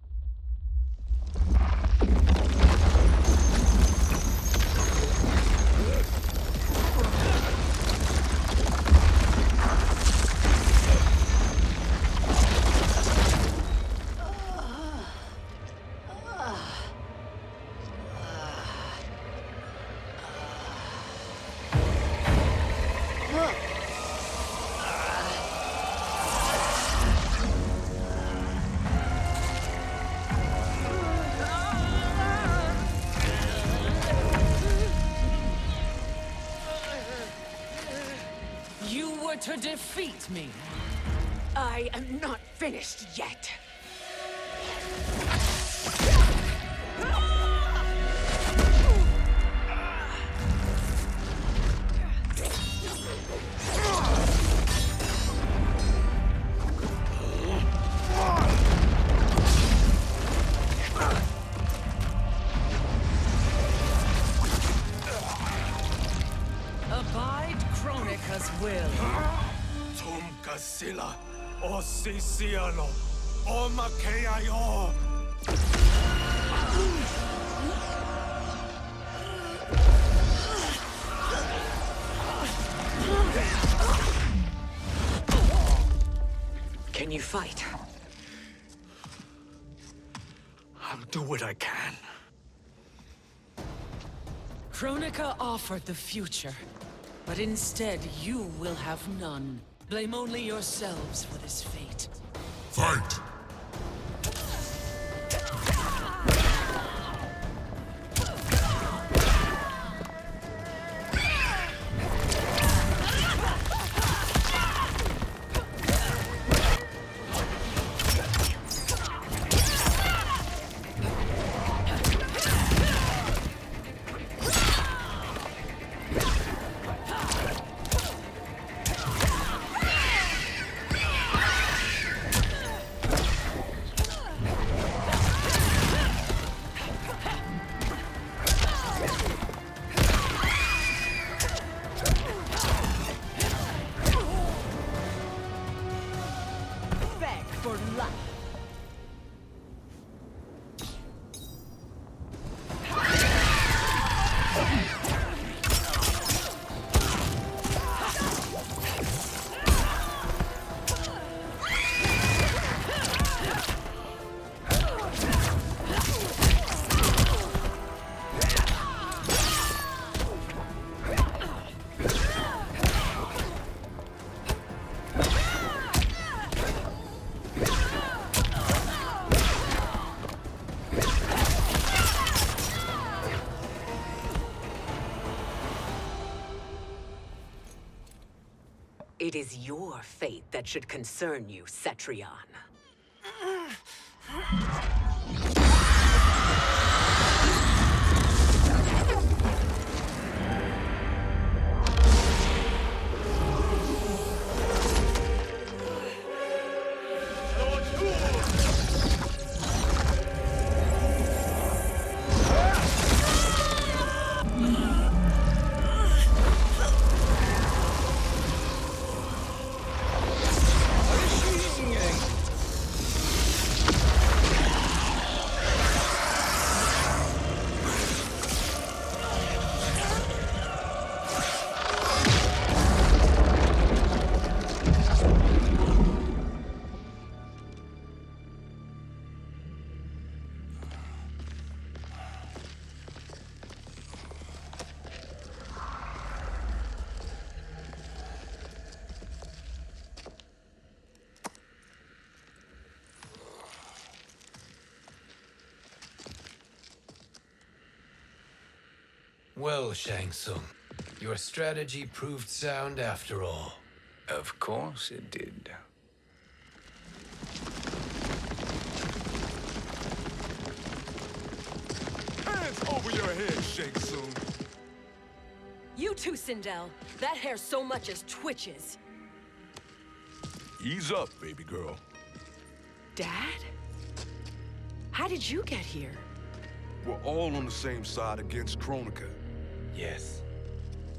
S10: To defeat me. I am not finished yet.
S9: His will.
S5: Tum kasila, o sisiano, o makeayo.
S9: Can you fight?
S5: I'll do what I can.
S10: Kronika offered the future, but instead you will have none. Blame only yourselves for this fate.
S6: Fight!
S9: It is your fate that should concern you, Cetrion.
S14: Well, Shang Tsung, your strategy proved sound after all.
S3: Of course it did.
S5: Hands over your head, Shang Tsung.
S7: You too, Sindel. That hair so much as twitches.
S4: Ease up, baby girl.
S10: Dad? How did you get here?
S6: We're all on the same side against Kronika.
S14: Yes.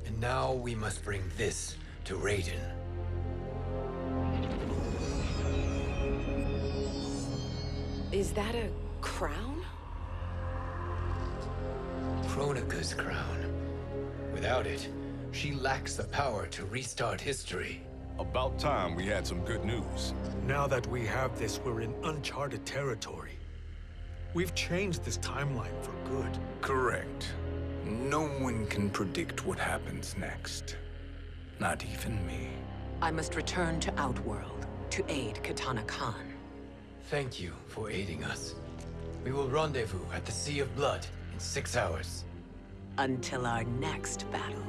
S14: And now we must bring this to Raiden.
S7: Is that a crown?
S14: Kronika's crown. Without it, she lacks the power to restart history.
S4: About time we had some good news.
S5: Now that we have this, we're in uncharted territory. We've changed this timeline for good.
S3: Correct. No one can predict what happens next. Not even me.
S9: I must return to Outworld to aid Katana Khan.
S14: Thank you for aiding us. We will rendezvous at the Sea of Blood in 6 hours.
S9: Until our next battle.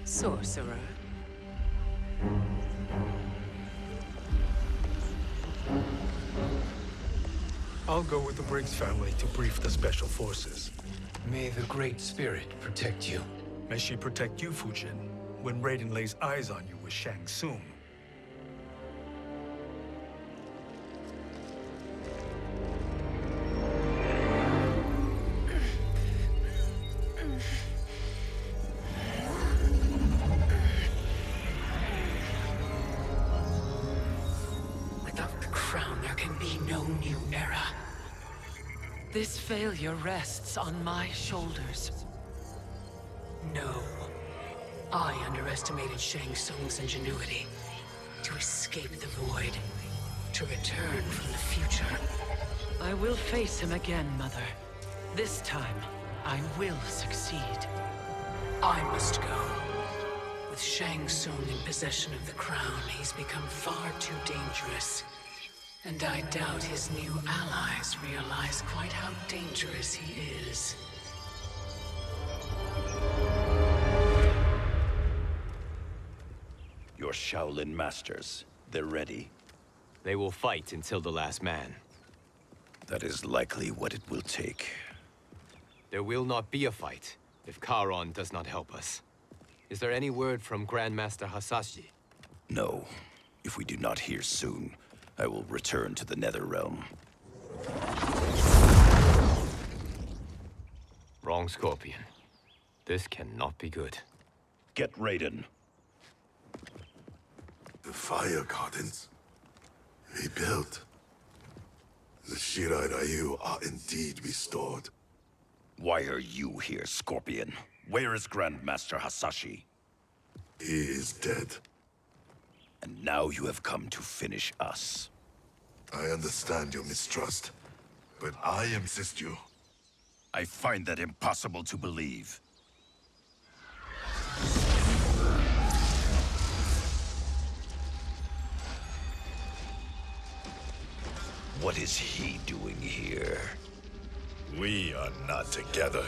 S9: Sorcerer.
S5: I'll go with the Briggs family to brief the Special Forces.
S14: May the Great Spirit protect you.
S5: May she protect you, Fujin, when Raiden lays eyes on you with Shang Tsung.
S10: can be no new era. This failure rests on my shoulders. No. I underestimated Shang Tsung's ingenuity. To escape the void. To return from the future. I will face him again, Mother. This time, I will succeed. I must go. With Shang Tsung in possession of the crown, he's become far too dangerous. And I doubt his new allies realize quite how dangerous he is.
S15: Your Shaolin masters, they're ready.
S2: They will fight until the last man.
S15: That is likely what it will take.
S2: There will not be a fight if Charon does not help us. Is there any word from Grandmaster Hasashi?
S15: No. If we do not hear soon, I will return to the Netherrealm.
S2: Wrong, Scorpion. This cannot be good.
S15: Get Raiden.
S6: The fire gardens rebuilt. The Shirai Ryu are indeed restored.
S15: Why are you here, Scorpion? Where is Grandmaster Hasashi?
S6: He is dead.
S15: And now you have come to finish us.
S6: I understand your mistrust, but I insist you.
S15: I find that impossible to believe. What is he doing here?
S6: We are not together.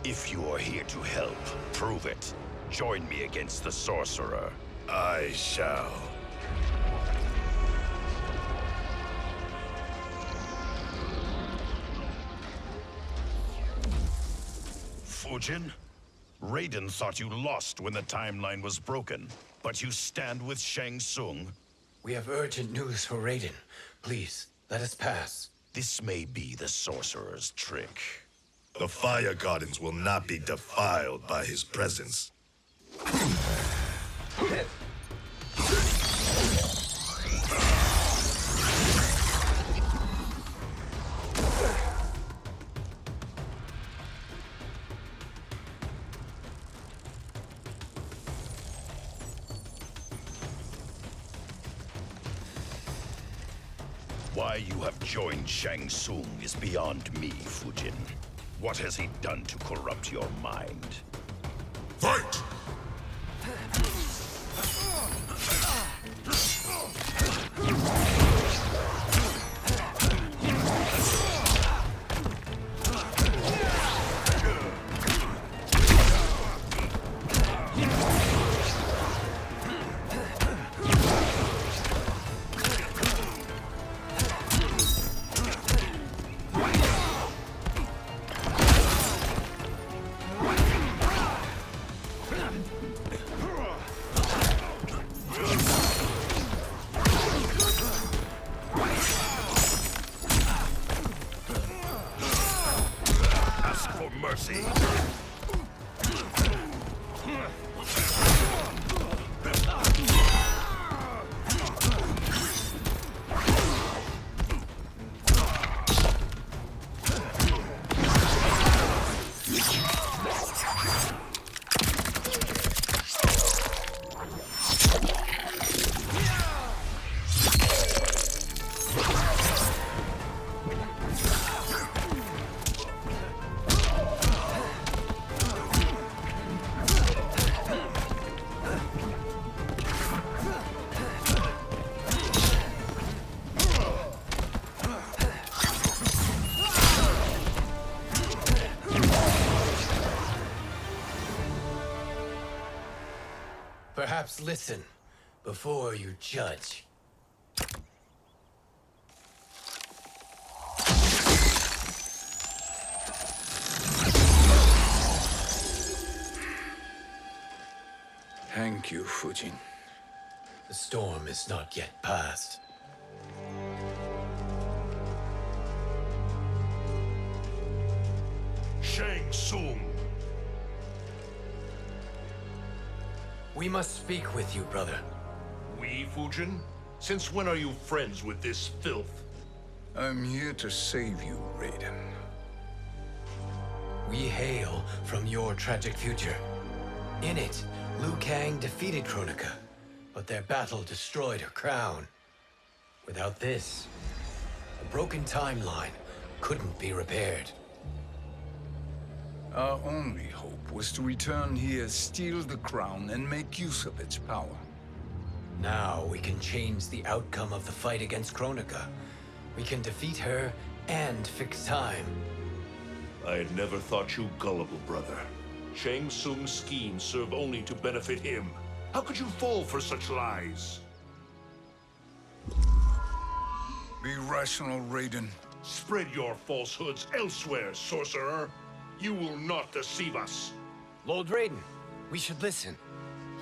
S15: If you are here to help, prove it. Join me against the sorcerer.
S6: I shall.
S15: Fujin? Raiden thought you lost when the timeline was broken, but you stand with Shang Tsung.
S14: We have urgent news for Raiden. Please, let us pass.
S15: This may be the sorcerer's trick.
S6: The fire gardens will not be defiled by his presence.
S15: Why you have joined Shang Tsung is beyond me, Fujin. What has he done to corrupt your mind?
S6: Fight!
S14: Perhaps listen before you judge.
S3: Thank you, Fujin.
S14: The storm is not yet past.
S4: Shang Tsung.
S14: We must speak with you, brother.
S4: We, Fujin? Since when are you friends with this filth?
S3: I'm here to save you, Raiden.
S14: We hail from your tragic future. In it, Liu Kang defeated Kronika, but their battle destroyed her crown. Without this, a broken timeline couldn't be repaired.
S3: Our only hope was to return here, steal the crown, and make use of its power.
S14: Now we can change the outcome of the fight against Kronika. We can defeat her and fix time.
S4: I had never thought you gullible, brother. Shang Tsung's schemes serve only to benefit him. How could you fall for such lies?
S3: Be rational, Raiden.
S4: Spread your falsehoods elsewhere, sorcerer. You will not deceive us.
S14: Lord Raiden, we should listen.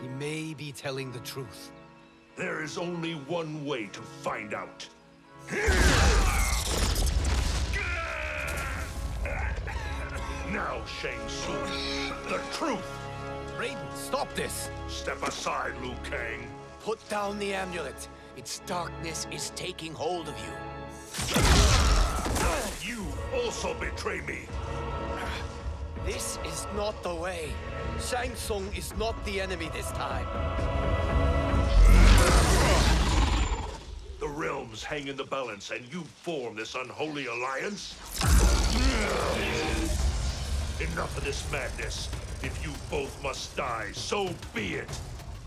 S14: He may be telling the truth.
S4: There is only one way to find out. Now, Shang Tsung, the truth!
S14: Raiden, stop this!
S4: Step aside, Liu Kang.
S14: Put down the amulet. Its darkness is taking hold of you.
S4: You also betray me.
S14: This is not the way. Shang Tsung is not the enemy this time.
S4: The realms hang in the balance, and you form this unholy alliance? Enough of this madness. If you both must die, so be it.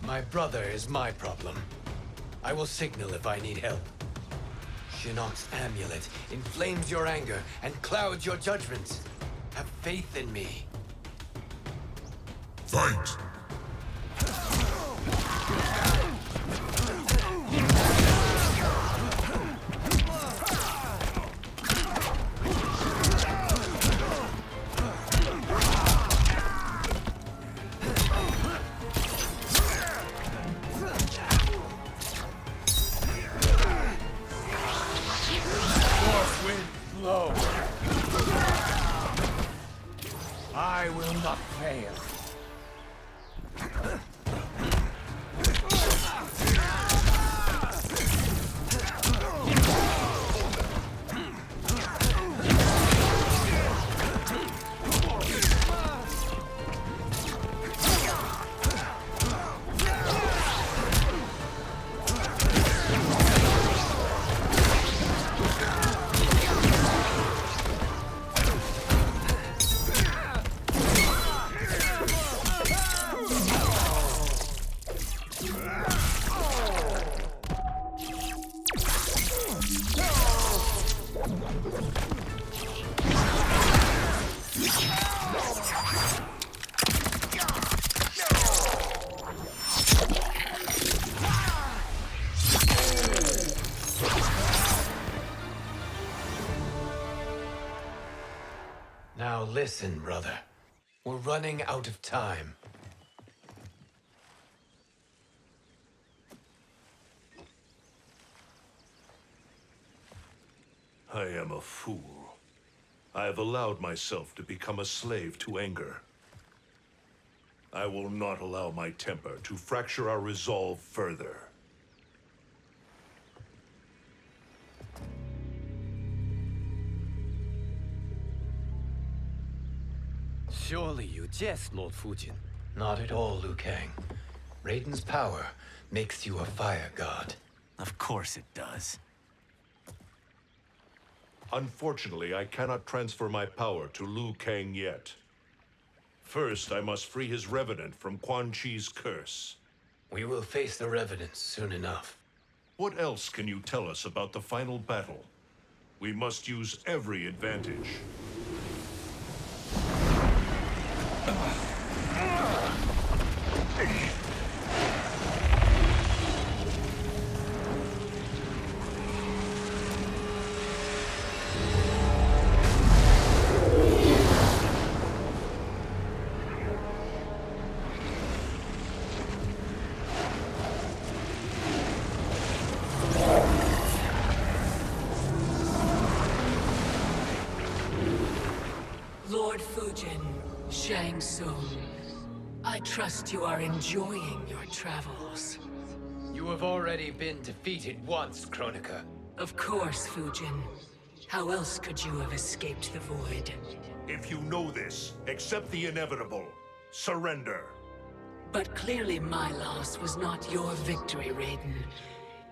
S14: My brother is my problem. I will signal if I need help. Shinnok's amulet inflames your anger and clouds your judgment. Have faith in me.
S6: Fight!
S14: I will not fail. Now listen, brother. We're running out of time.
S4: I am a fool. I have allowed myself to become a slave to anger. I will not allow my temper to fracture our resolve further.
S14: Surely you jest, Lord Fujin. Not at all, Liu Kang. Raiden's power makes you a fire god.
S16: Of course it does.
S4: Unfortunately, I cannot transfer my power to Liu Kang yet. First, I must free his revenant from Quan Chi's curse.
S14: We will face the revenants soon enough.
S4: What else can you tell us about the final battle? We must use every advantage.
S10: Lord Fujin, Shang Tsung, I trust you are enjoying your travels.
S14: You have already been defeated once, Kronika.
S10: Of course, Fujin. How else could you have escaped the void?
S4: If you know this, accept the inevitable. Surrender.
S10: But clearly my loss was not your victory, Raiden.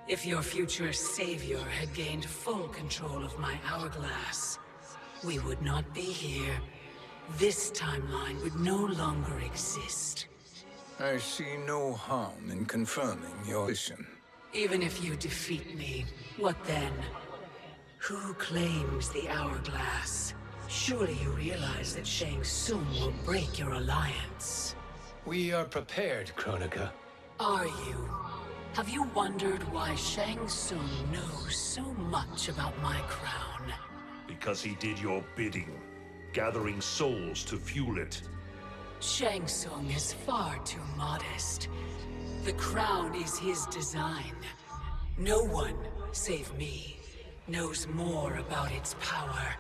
S10: If your future savior had gained full control of my hourglass, we would not be here. This timeline would no longer exist.
S3: I see no harm in confirming your mission.
S10: Even if you defeat me, what then? Who claims the hourglass? Surely you realize that Shang Tsung will break your alliance.
S14: We are prepared, Kronika.
S10: Are you? Have you wondered why Shang Tsung knows so much about my crown?
S4: Because he did your bidding, gathering souls to fuel it.
S10: Shang Tsung is far too modest. The crown is his design. No one, save me, knows more about its power.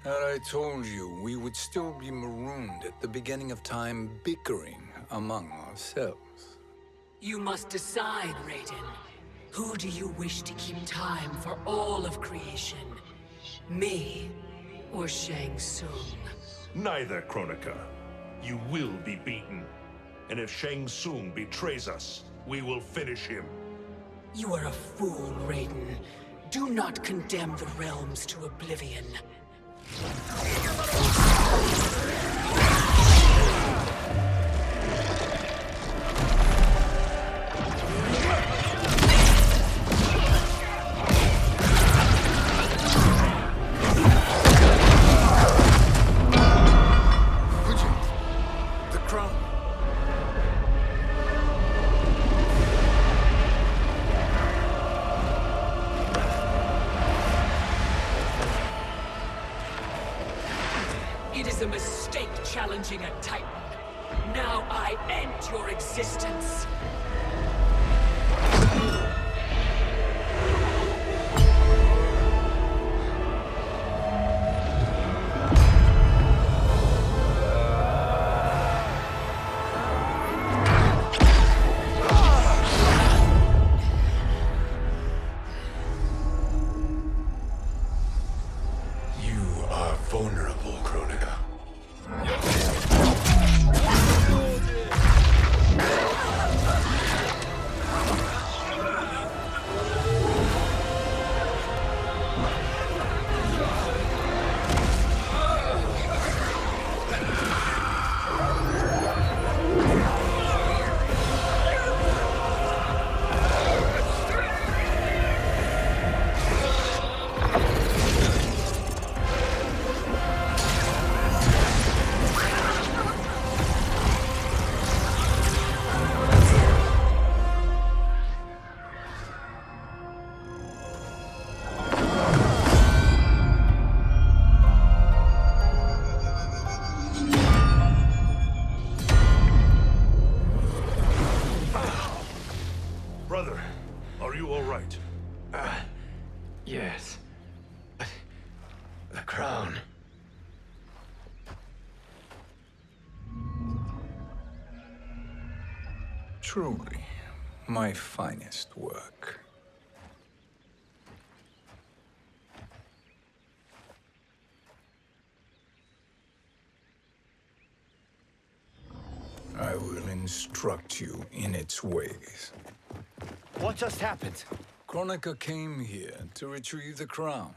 S3: Had I told you, we would still be marooned at the beginning of time, bickering among ourselves.
S10: You must decide, Raiden. Who do you wish to keep time for all of creation? Me or Shang Tsung?
S4: Neither, Kronika. You will be beaten. And if Shang Tsung betrays us, we will finish him.
S10: You are a fool, Raiden. Do not condemn the realms to oblivion.
S3: The crown.
S10: It is a mistake challenging a Titan. Now I end your existence.
S14: You are vulnerable, Kronika.
S4: Brother, are you all right?
S14: Yes. The crown.
S3: Truly, my finest work. I will instruct you in its ways.
S2: What just happened?
S3: Kronika came here to retrieve the crown.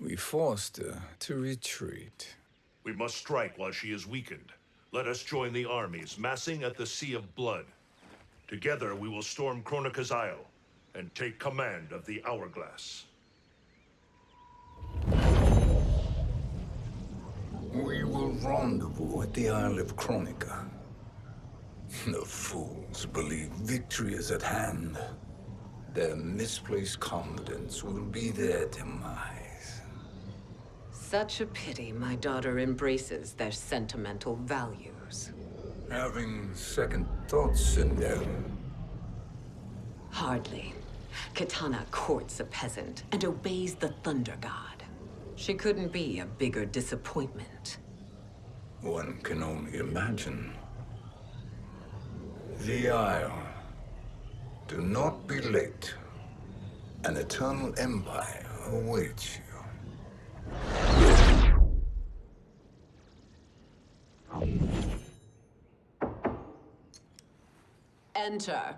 S3: We forced her to retreat.
S4: We must strike while she is weakened. Let us join the armies, massing at the Sea of Blood. Together we will storm Kronika's Isle and take command of the Hourglass.
S3: We will rendezvous at the Isle of Kronika. The fools believe victory is at hand. Their misplaced confidence will be their demise.
S9: Such a pity my daughter embraces their sentimental values.
S3: Having second thoughts in them.
S9: Hardly. Kitana courts a peasant and obeys the Thunder God. She couldn't be a bigger disappointment.
S3: One can only imagine. The Isle. Do not be late. An eternal empire awaits you.
S10: Enter.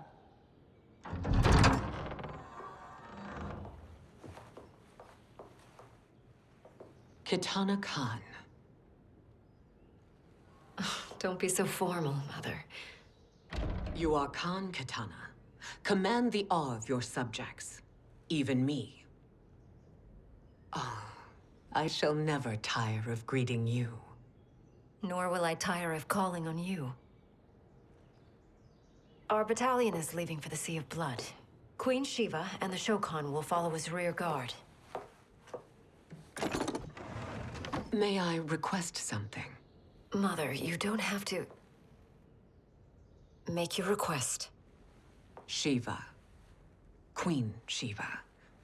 S10: Kitana Khan.
S7: Don't be so formal, Mother.
S9: You are Khan Kitana. Command the awe of your subjects, even me. Oh, I shall never tire of greeting you.
S7: Nor will I tire of calling on you. Our battalion is leaving for the Sea of Blood. Queen Shiva and the Shokan will follow as rear guard.
S9: May I request something?
S7: Mother, you don't have to... Make your request.
S9: Shiva, Queen Shiva,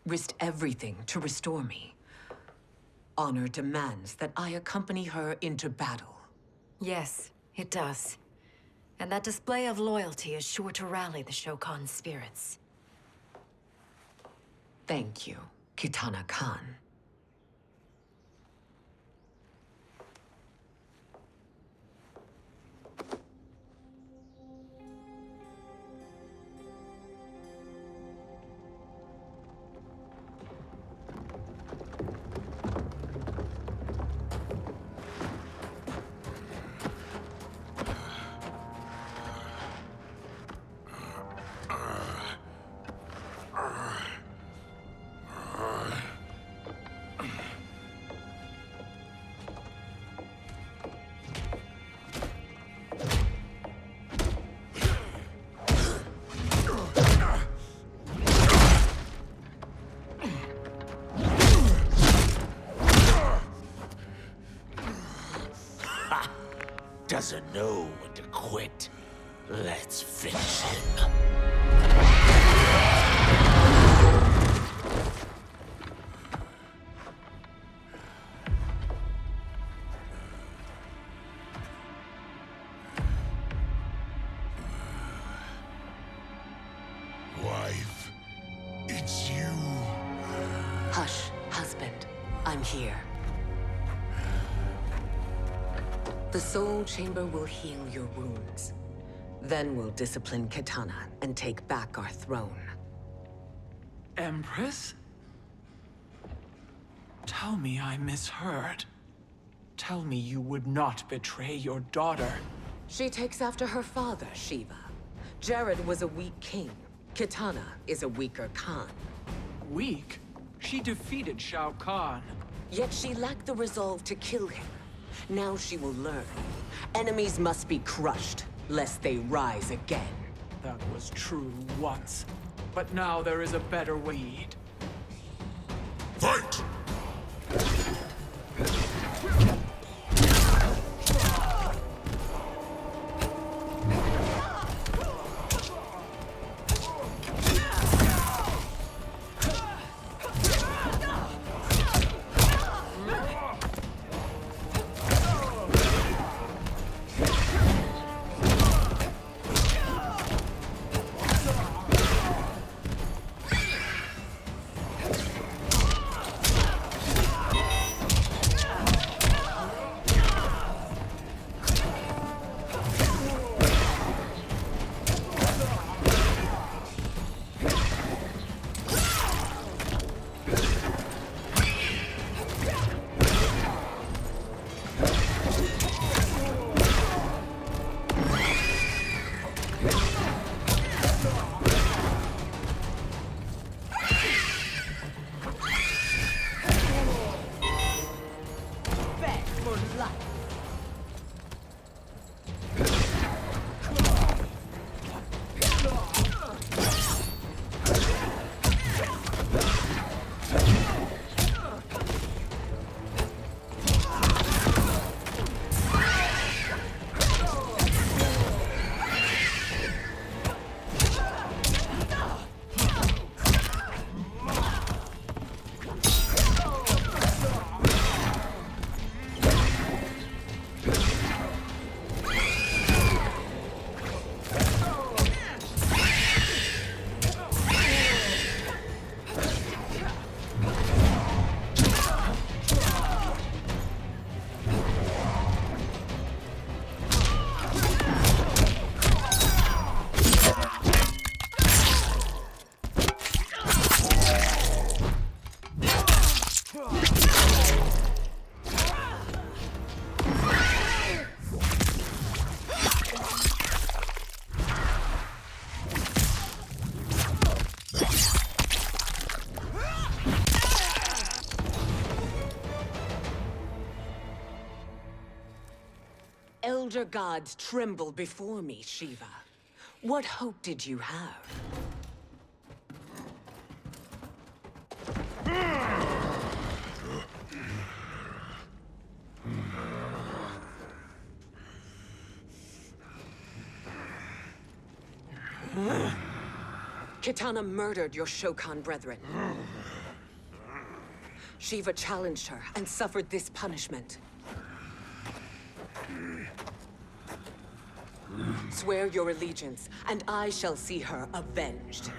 S9: risked everything to restore me. Honor demands that I accompany her into battle.
S7: Yes, it does. And that display of loyalty is sure to rally the Shokan's spirits.
S9: Thank you, Kitana Khan.
S8: Doesn't know when to quit. Let's finish him.
S13: Wife, it's you.
S9: Hush, husband. I'm here. The Soul Chamber will heal your wounds. Then we'll discipline Kitana and take back our throne.
S17: Empress? Tell me I misheard. Tell me you would not betray your daughter.
S9: She takes after her father, Shiva. Jared was a weak king. Kitana is a weaker Khan.
S17: Weak? She defeated Shao Kahn.
S9: Yet she lacked the resolve to kill him. Now she will learn. Enemies must be crushed, lest they rise again.
S17: That was true once. But now there is a better way.
S13: Fight!
S9: elder gods tremble before me, Shiva. What hope did you have? Kitana murdered your Shokan brethren. Shiva challenged her and suffered this punishment. Swear your allegiance, and I shall see her avenged.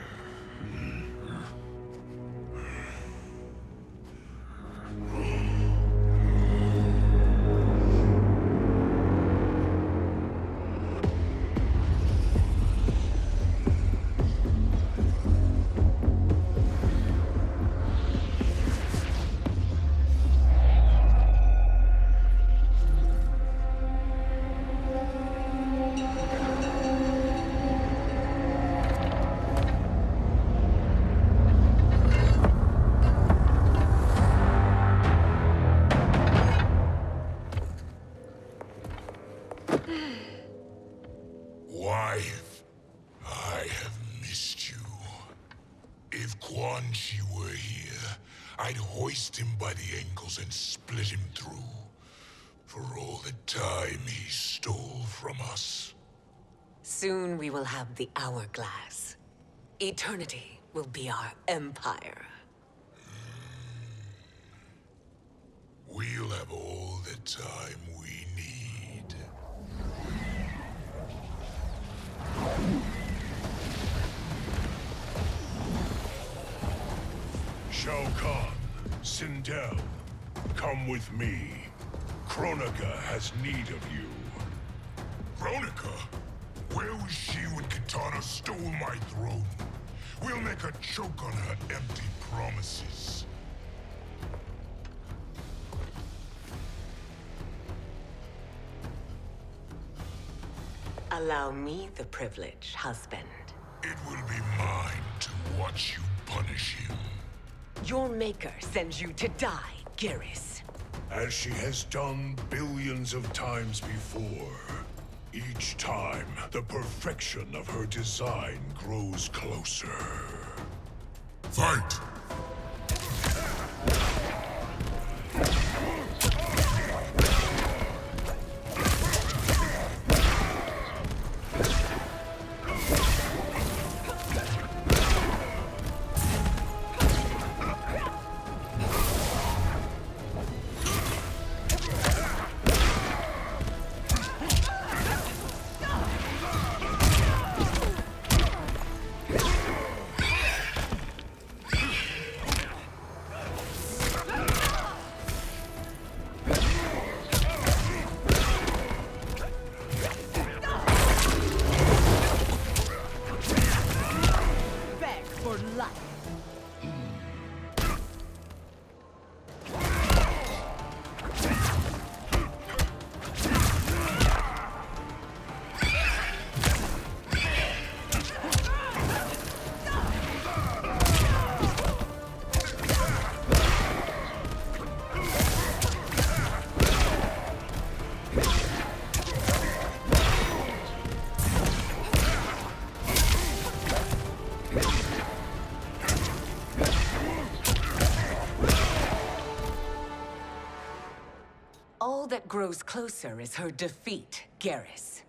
S6: Wife, I have missed you. If Quan Chi were here, I'd hoist him by the ankles and split him through. For all the time he stole from us.
S9: Soon we will have the hourglass. Eternity will be our empire.
S6: We'll have all the time we need. Shao Kahn, Sindel, come with me. Kronika has need of you. Kronika? Where was she when Kitana stole my throne? We'll make a choke on her empty promises.
S9: Allow me the privilege, husband.
S6: It will be mine to watch you punish him.
S9: Your maker sends you to die, Garrus.
S6: As she has done billions of times before. Each time, the perfection of her design grows closer. Fight!
S9: All that grows closer is her defeat, Garrus.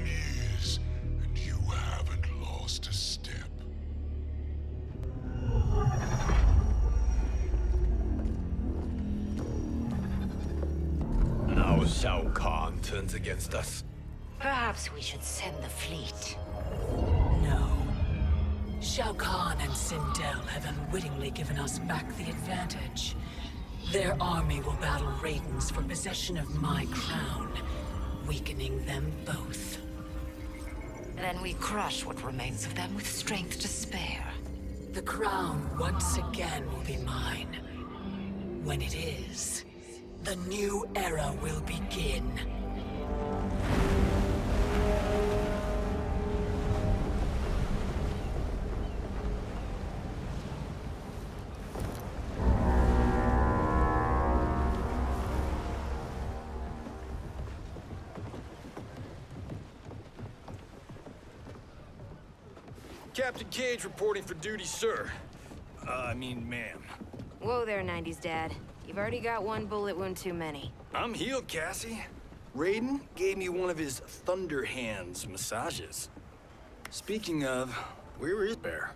S6: Years, and you haven't lost a step.
S14: against us.
S7: Perhaps we should send the fleet.
S10: No. Shao Kahn and Sindel have unwittingly given us back the advantage. Their army will battle Raidens for possession of my crown, weakening them both.
S7: Then we crush what remains of them with strength to spare.
S10: The crown once again will be mine. When it is, the new era will begin.
S18: Captain Cage reporting for duty, sir. I mean, ma'am.
S19: Whoa there, 90s dad. You've already got one bullet wound too many.
S18: I'm healed, Cassie. Raiden gave me one of his Thunder Hands massages. Speaking of, where is Bear?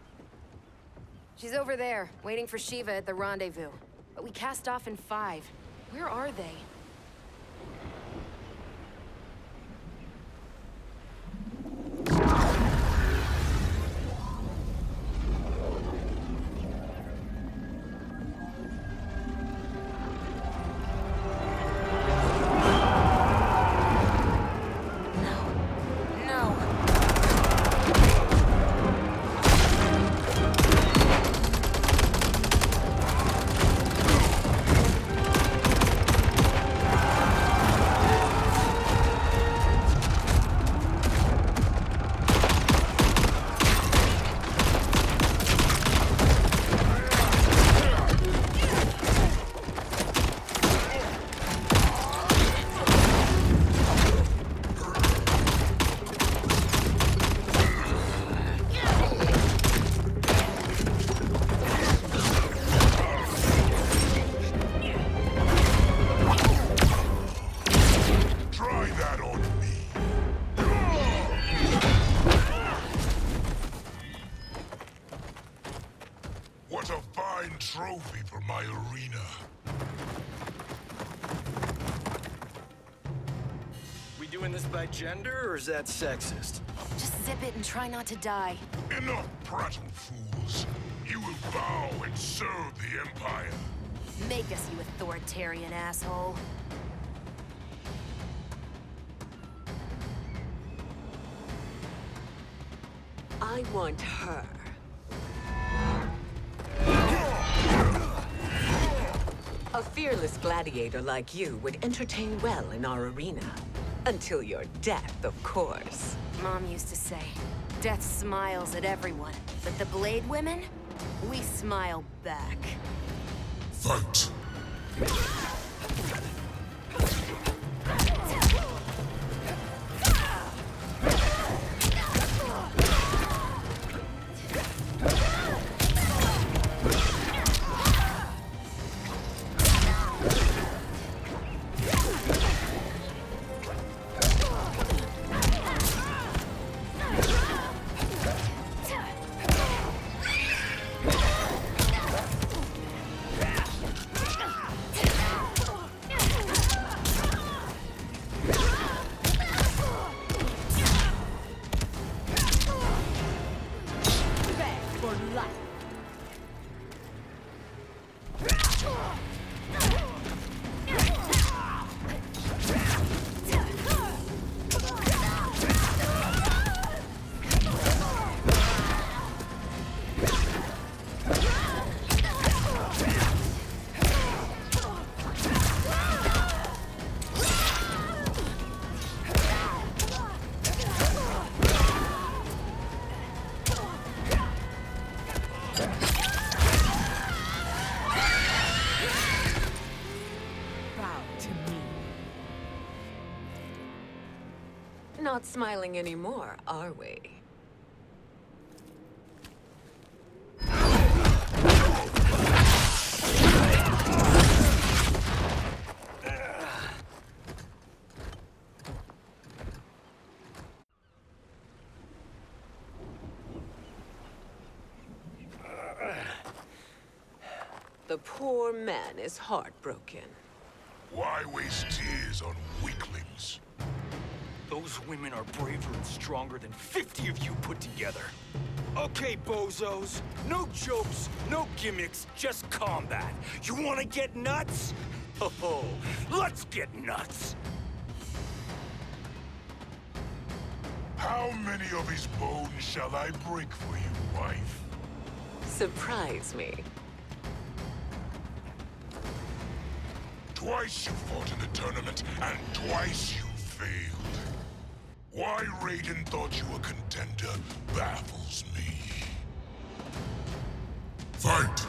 S19: She's over there, waiting for Shiva at the rendezvous. But we cast off in 5. Where are they?
S6: What a fine trophy for my arena.
S18: We doing this by gender, or is that sexist?
S19: Just zip it and try not to die.
S6: Enough prattle, fools. You will bow and serve the Empire.
S19: Make us, you authoritarian asshole.
S9: I want her. A fearless gladiator like you would entertain well in our arena. Until your death, of course.
S19: Mom used to say, death smiles at everyone, but the Blade women, we smile back.
S6: Fight!
S9: Not smiling anymore, are we? The poor man is heartbroken.
S6: Why waste tears on weaklings?
S18: Those women are braver and stronger than 50 of you put together. Okay, bozos. No jokes, no gimmicks, just combat. You wanna get nuts? Oh, let's get nuts!
S6: How many of his bones shall I break for you, wife?
S9: Surprise me.
S6: Twice you fought in the tournament, and twice you failed. Why Raiden thought you a contender baffles me. Fight!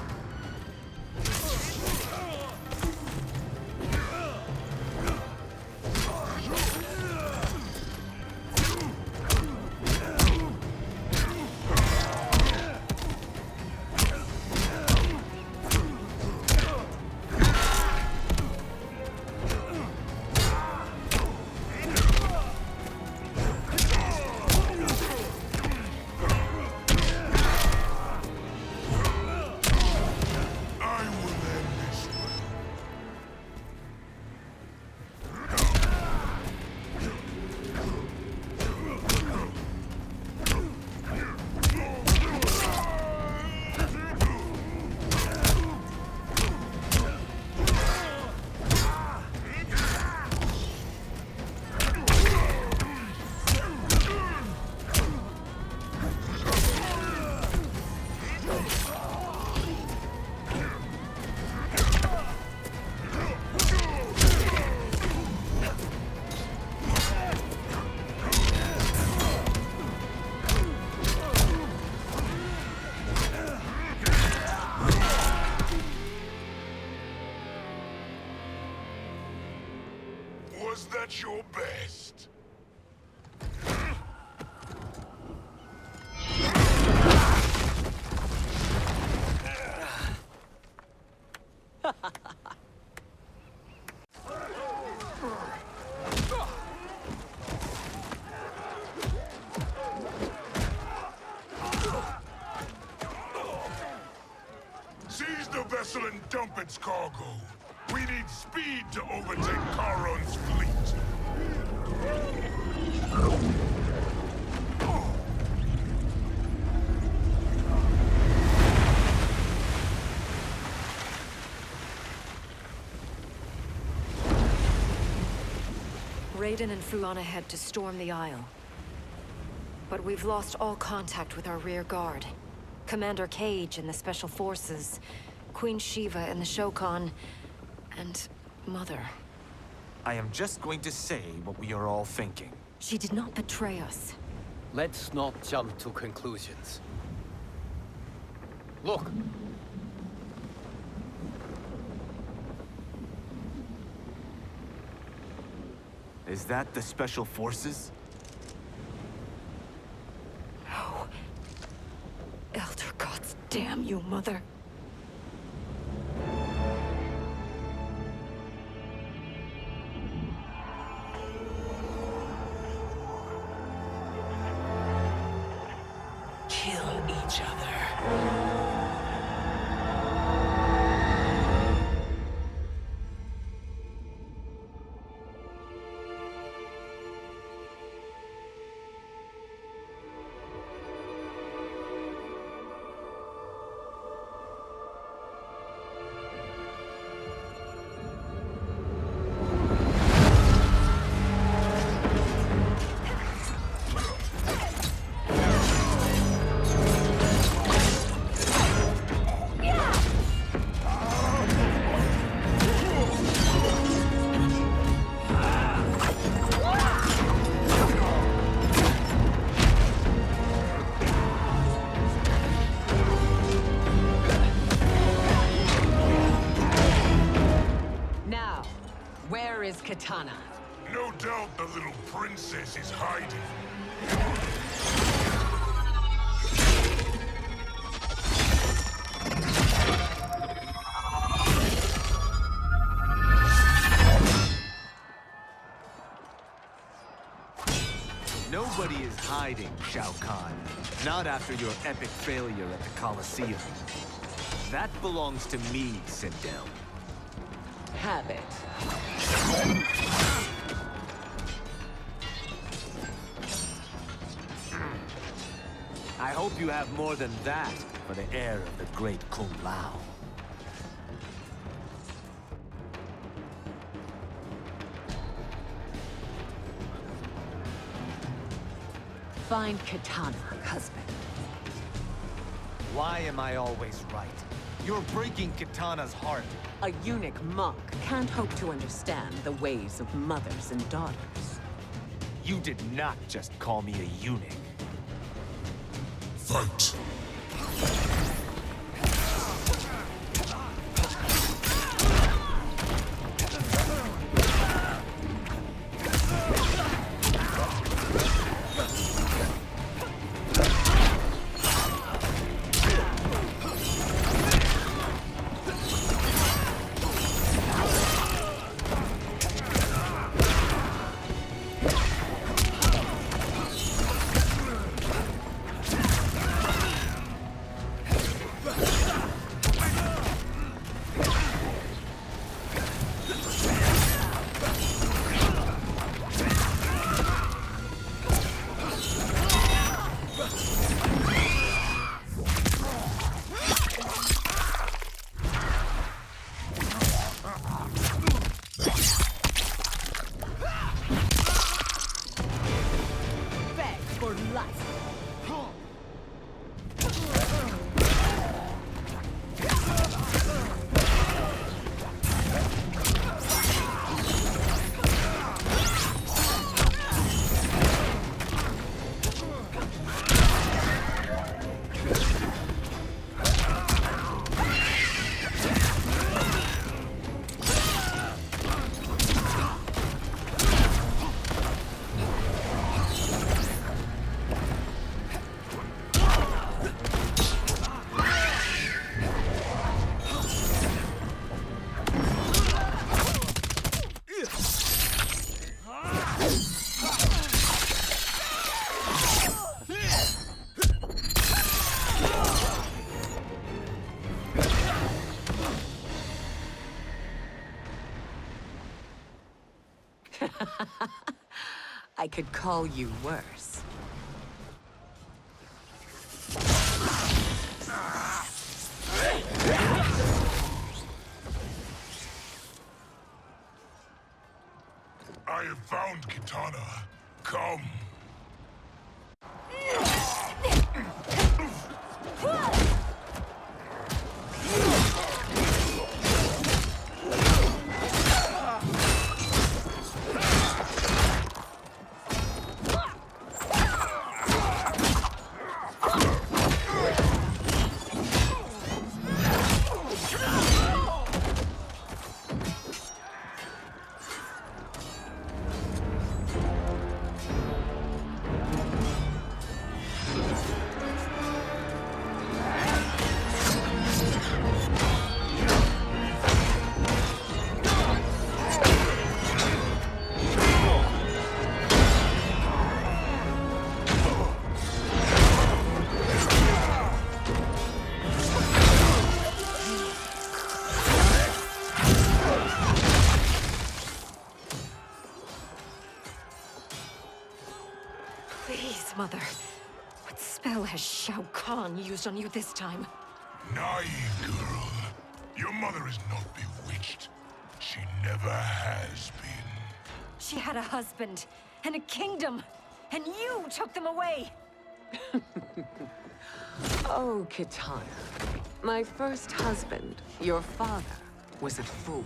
S6: Was that your best? Seize the vessel and dump its cargo. We need speed to overtake Charon's fleet.
S7: Raiden and Fu on ahead to storm the Isle. But we've lost all contact with our rear guard. Commander Cage and the Special Forces, Queen Shiva and the Shokan, and Mother.
S17: I am just going to say what we are all thinking.
S7: She did not betray us.
S2: Let's not jump to conclusions. Look!
S17: Is that the Special Forces?
S7: No. Elder gods damn you, Mother.
S9: Kill each other.
S12: Where is Katana?
S6: No doubt the little princess is hiding.
S20: Nobody is hiding, Shao Kahn. Not after your epic failure at the Colosseum. That belongs to me, Sindel.
S9: Have it.
S20: I hope you have more than that for the heir of the great Kung Lao.
S9: Find Kitana, husband.
S20: Why am I always right? You're breaking Kitana's heart.
S9: A eunuch monk can't hope to understand the ways of mothers and daughters.
S20: You did not just call me a eunuch.
S6: Fight!
S9: I could call you worse.
S6: I have found Kitana. Come.
S7: Please, Mother. What spell has Shao Kahn used on you this time?
S6: Naive girl. Your mother is not bewitched. She never has been.
S7: She had a husband and a kingdom, and you took them away!
S9: Oh, Kitana. My first husband, your father, was a fool.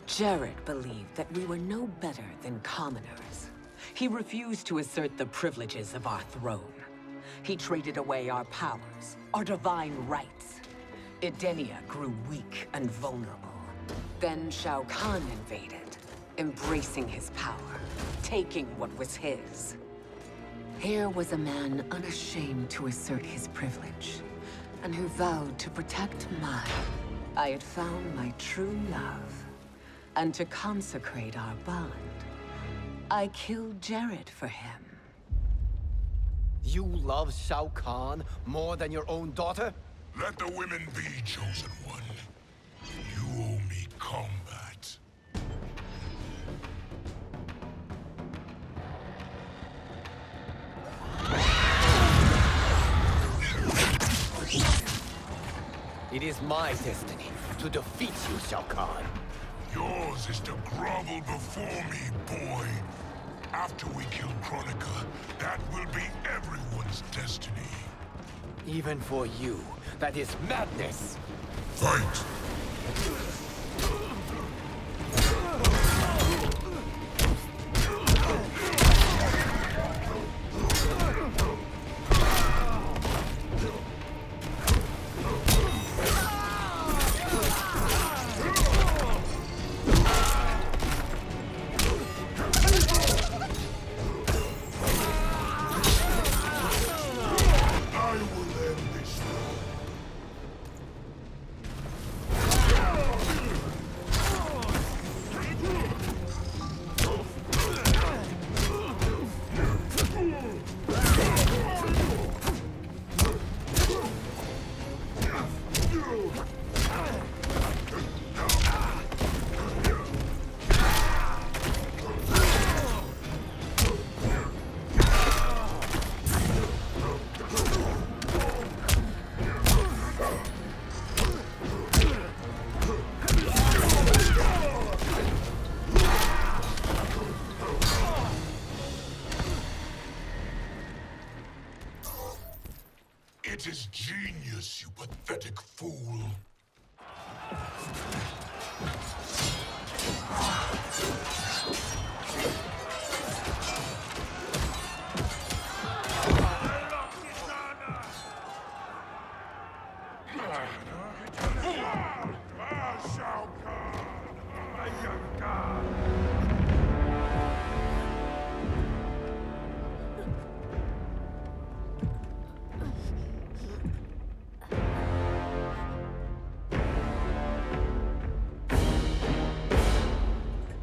S9: Jared believed that we were no better than commoners. He refused to assert the privileges of our throne. He traded away our powers, our divine rights. Edenia grew weak and vulnerable. Then Shao Kahn invaded, embracing his power, taking what was his. Here was a man unashamed to assert his privilege, and who vowed to protect mine. I had found my true love, and to consecrate our bond, I killed Jared for him.
S2: You love Shao Kahn more than your own daughter?
S6: Let the women be, chosen one. You owe me combat.
S2: It is my destiny to defeat you, Shao Kahn.
S6: Yours is to grovel before me, boy. After we kill Kronika, that will be everyone's destiny.
S2: Even for you, that is madness.
S6: Fight! It is genius, you pathetic fool. Shao Kahn, my young god.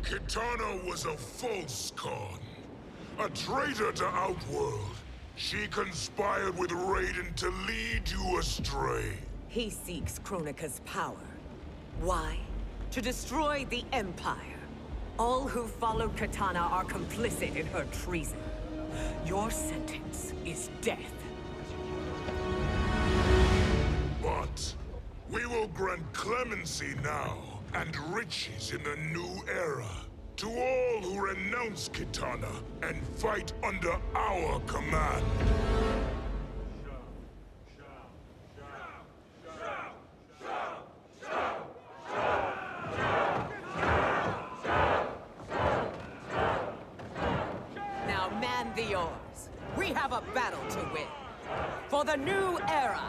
S6: Kitana was a false Khan, a traitor to Outworld. She conspired with Raiden to lead you astray.
S9: He seeks Kronika's power. Why? To destroy the Empire. All who followed Kitana are complicit in her treason. Your sentence is death.
S6: But we will grant clemency now and riches in the new era to all who renounce Kitana and fight under our command.
S9: Now man the oars. We have a battle to win. For the new era.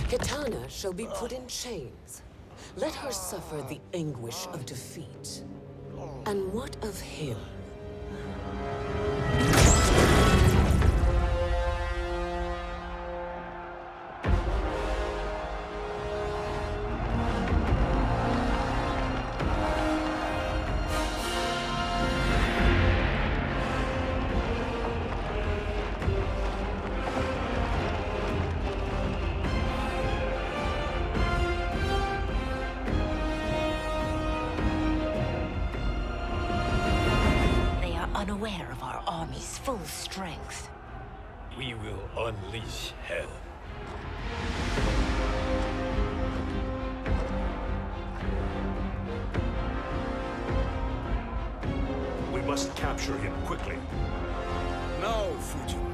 S10: Kitana shall be put in chains. Let her suffer the anguish of defeat. And what of him?
S12: Unaware of our army's full strength.
S18: We will unleash hell.
S4: We must capture him quickly.
S5: Now, Fujin.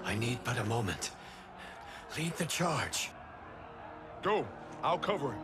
S2: I need but a moment. Lead the charge.
S5: Go. I'll cover him.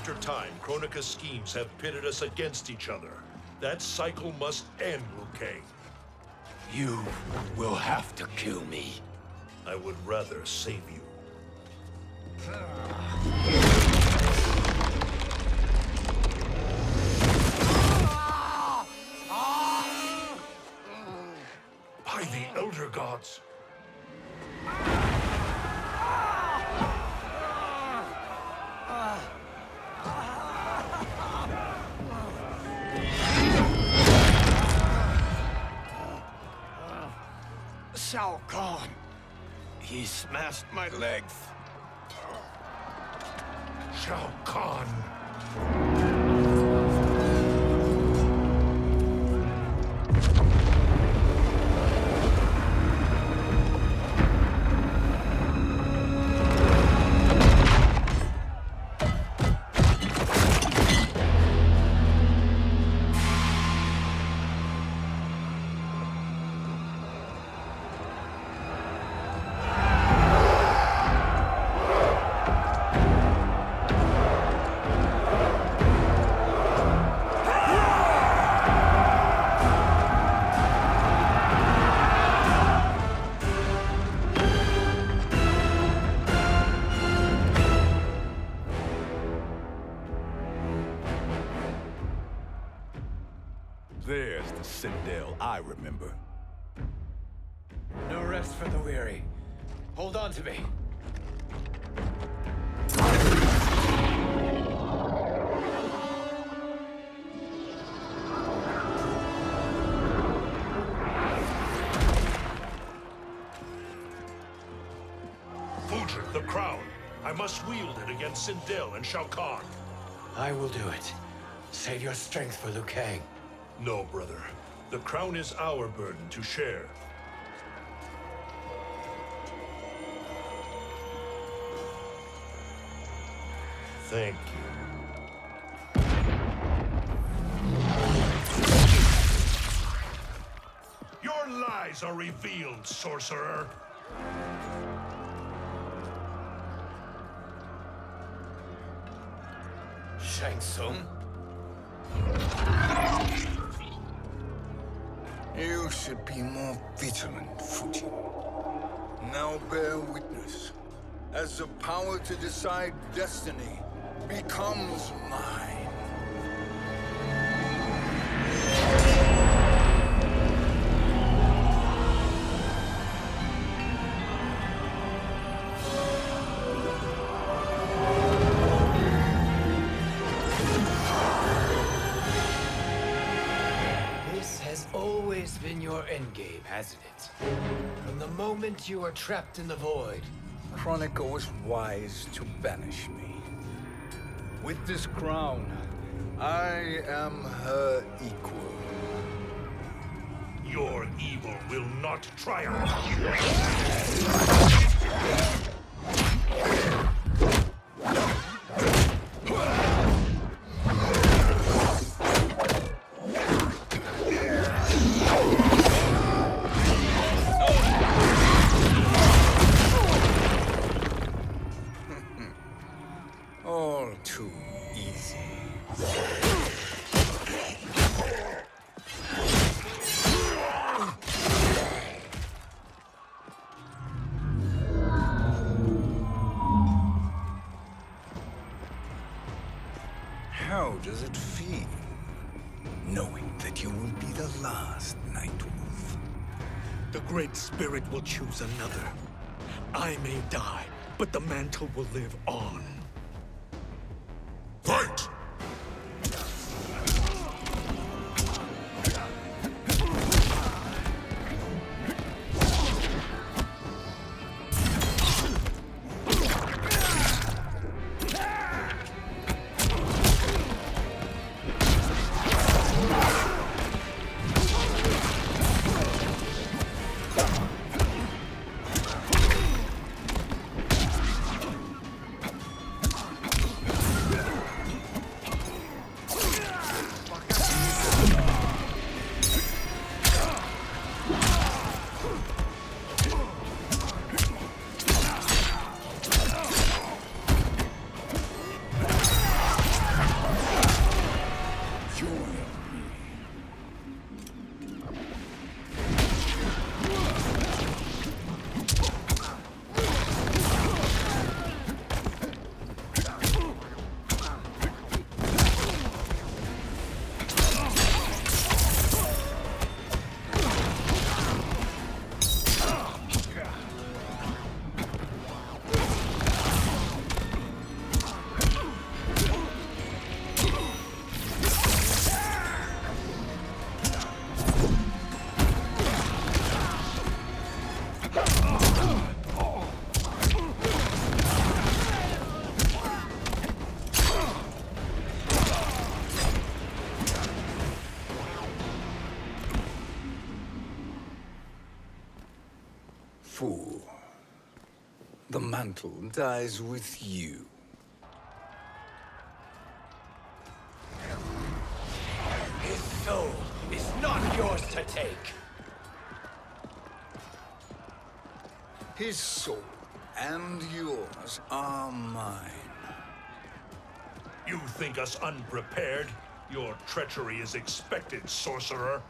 S4: after time, Kronika's schemes have pitted us against each other. That cycle must end, Liu Kang.
S18: You will have to kill me.
S4: I would rather save you. By the Elder Gods!
S18: Shao Kahn! He smashed my legs.
S4: Shao Kahn!
S5: There's the Citadel I remember.
S14: No rest for the weary. Hold on to me.
S4: Fujin, the crown. I must wield it against Sindel and Shao Kahn.
S14: I will do it. Save your strength for Liu Kang.
S4: No, brother. The crown is our burden to share. Thank you. Your lies are revealed, sorcerer.
S14: Shang Tsung?
S3: You should be more vigilant, Fujin. Now bear witness, as the power to decide destiny becomes mine.
S14: Been your endgame, hasn't it? From the moment you were trapped in the void.
S3: Kronika was wise to banish me. With this crown, I am her equal.
S4: Your evil will not triumph.
S3: All too easy. How does it feel, knowing that you will be the last Nightwolf?
S5: The Great Spirit will choose another. I may die, but the mantle will live on.
S6: Fight!
S3: fool. The mantle dies with you.
S14: His soul is not yours to take.
S3: His soul and yours are mine.
S4: You think us unprepared? Your treachery is expected, sorcerer.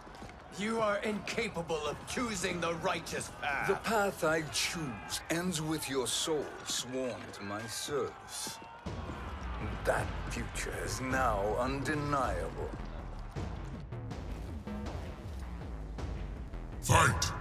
S14: You are incapable of choosing the righteous path.
S3: The path I choose ends with your soul sworn to my service. That future is now undeniable.
S6: Fight!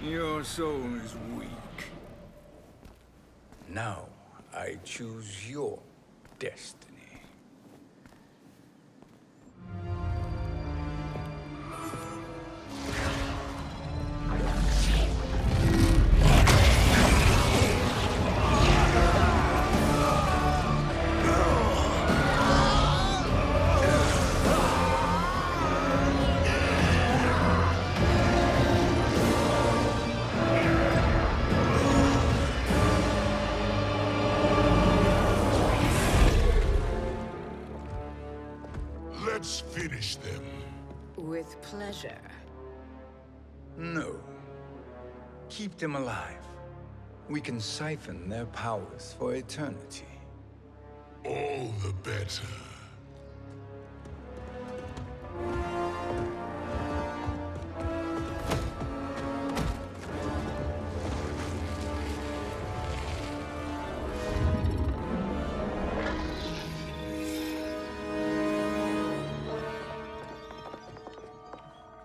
S3: Your soul is weak. Now I choose your destiny.
S6: Let's finish them.
S19: With pleasure.
S3: No. Keep them alive. We can siphon their powers for eternity.
S6: All the better.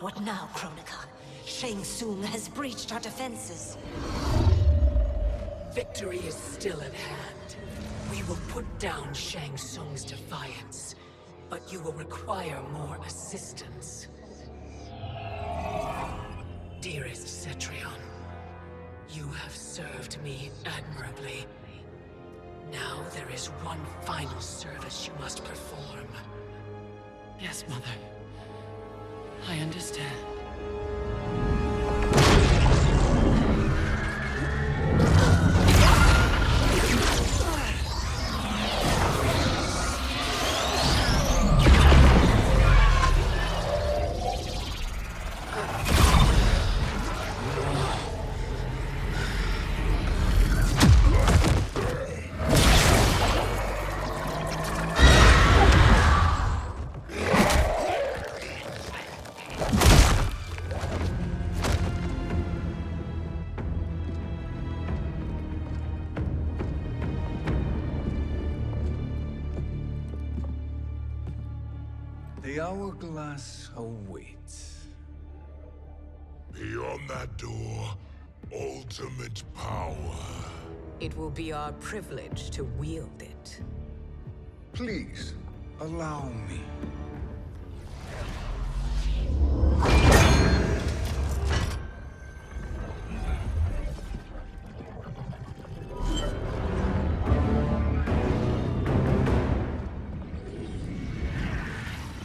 S12: What now, Kronika? Shang Tsung has breached our defenses.
S10: Victory is still at hand. We will put down Shang Tsung's defiance, but you will require more assistance. Dearest Cetrion, you have served me admirably. Now there is one final service you must perform.
S17: Yes, Mother. I understand.
S3: The hourglass awaits.
S6: Beyond that door, ultimate power.
S9: It will be our privilege to wield it.
S3: Please, allow me.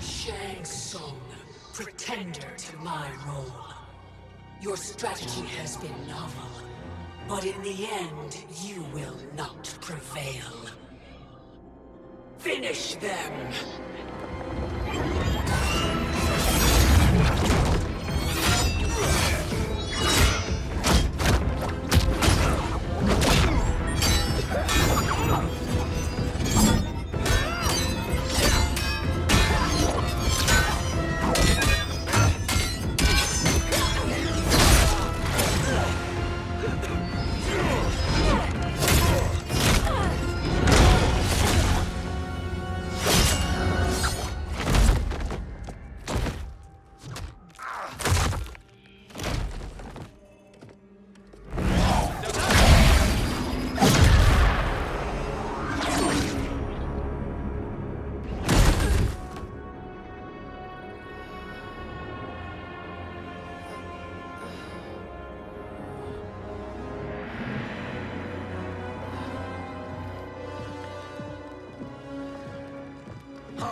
S10: Shang Tsung, pretender to my role. Your strategy has been novel, but in the end, you will not prevail. Finish them!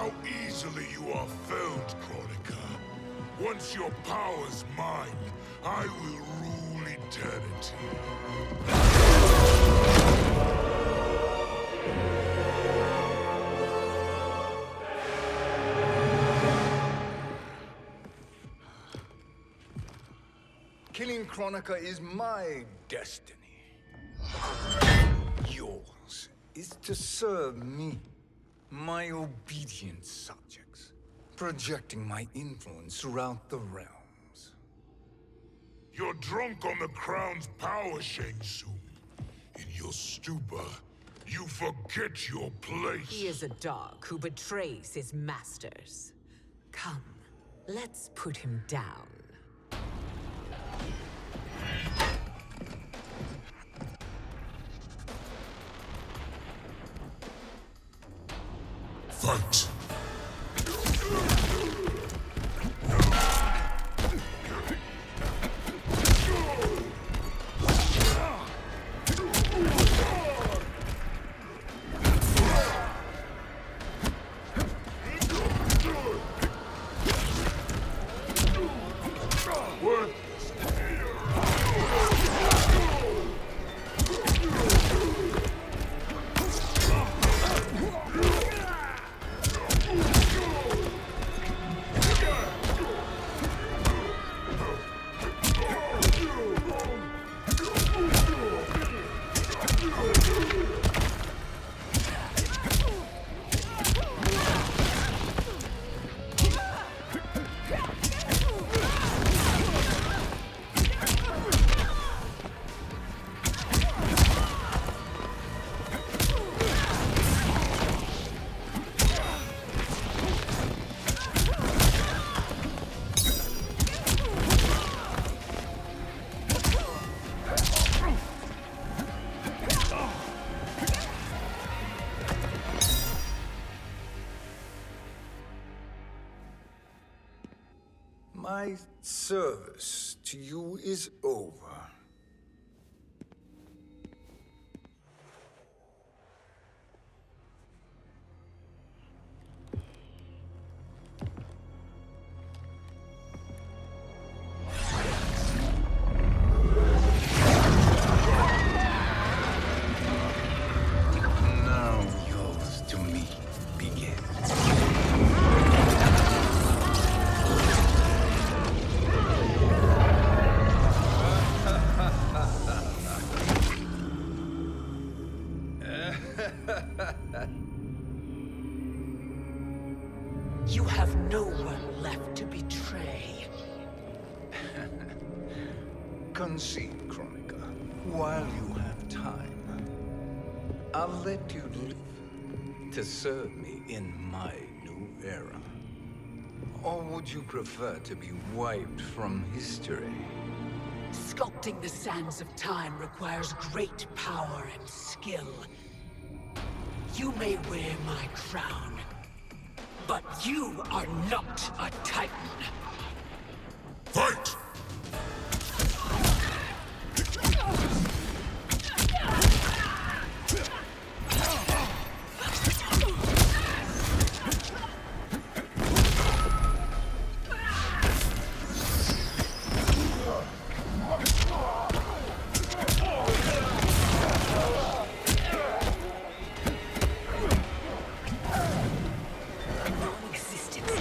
S6: how easily you are felled, Chronica. Once your power's mine, I will rule eternity.
S3: Killing Chronica is my destiny. Yours is to serve me, my obedient subjects, projecting my influence throughout the realms.
S6: You're drunk on the Crown's power, Shang Tsung. In your stupor, you forget your place.
S9: He is a dog who betrays his masters. Come, let's put him down.
S6: Fight!
S3: My service to you is over. Now yours to me begins.
S9: You have no one left to betray.
S3: Concede, Chronica, while you have time. I'll let you live to serve me in my new era. Or would you prefer to be wiped from history?
S9: Sculpting the sands of time requires great power and skill. You may wear my crown, but you are not a Titan.
S6: Fight!
S9: Non-existence.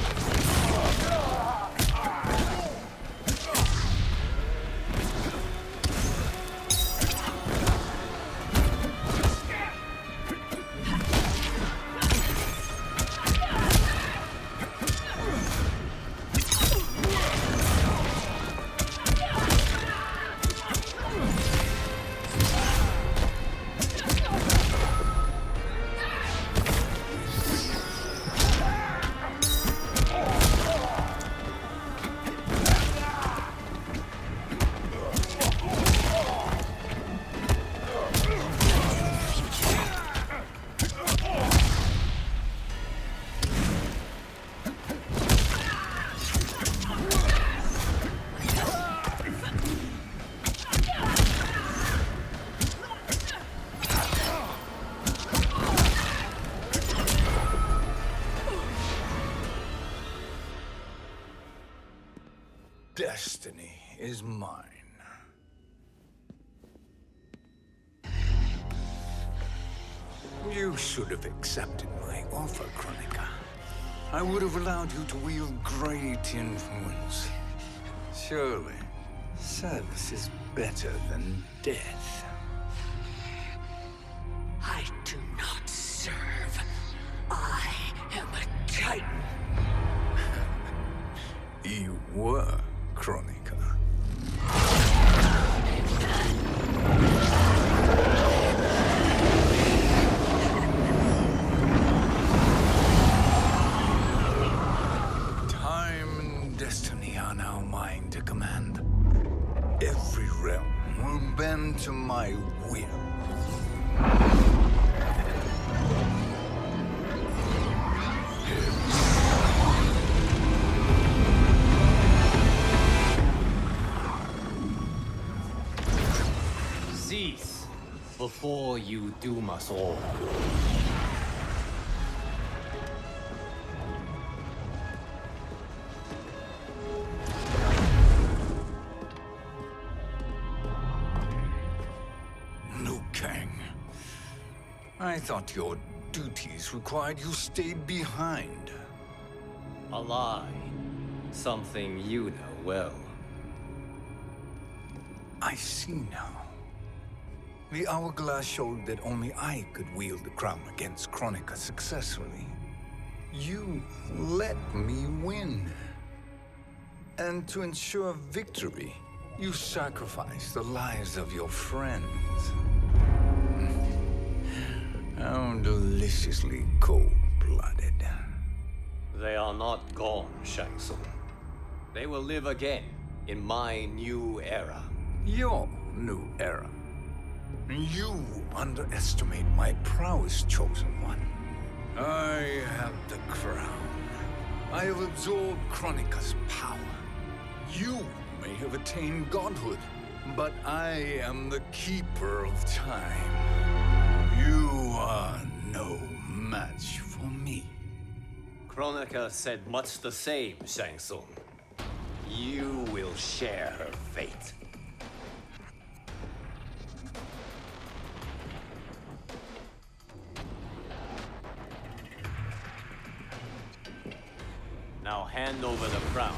S3: is mine. You should have accepted my offer, Kronika. I would have allowed you to wield great influence. Surely, service is better than death.
S9: I do not serve. I am a Titan.
S3: You were, Kronika. Time and destiny are now mine to command. Every realm will bend to my will.
S2: Cease before you doom us all.
S3: Liu Kang. I thought your duties required you stayed behind.
S2: A lie. Something you know well.
S3: I see now. The hourglass showed that only I could wield the crown against Kronika successfully. You let me win. And to ensure victory, you sacrificed the lives of your friends. How deliciously cold-blooded.
S2: They are not gone, Shang Tsung. They will live again in my new era.
S3: Your new era. You underestimate my prowess, Chosen One. I have the crown. I have absorbed Kronika's power. You may have attained godhood, but I am the keeper of time. You are no match for me.
S2: Kronika said much the same, Shang Tsung. You will share her fate. Now hand over the crown.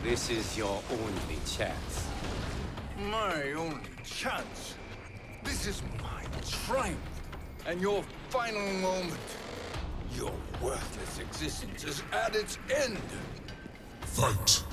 S2: This is your only chance.
S3: My only chance? This is my triumph, and your final moment. Your worthless existence is at its end.
S13: Fight!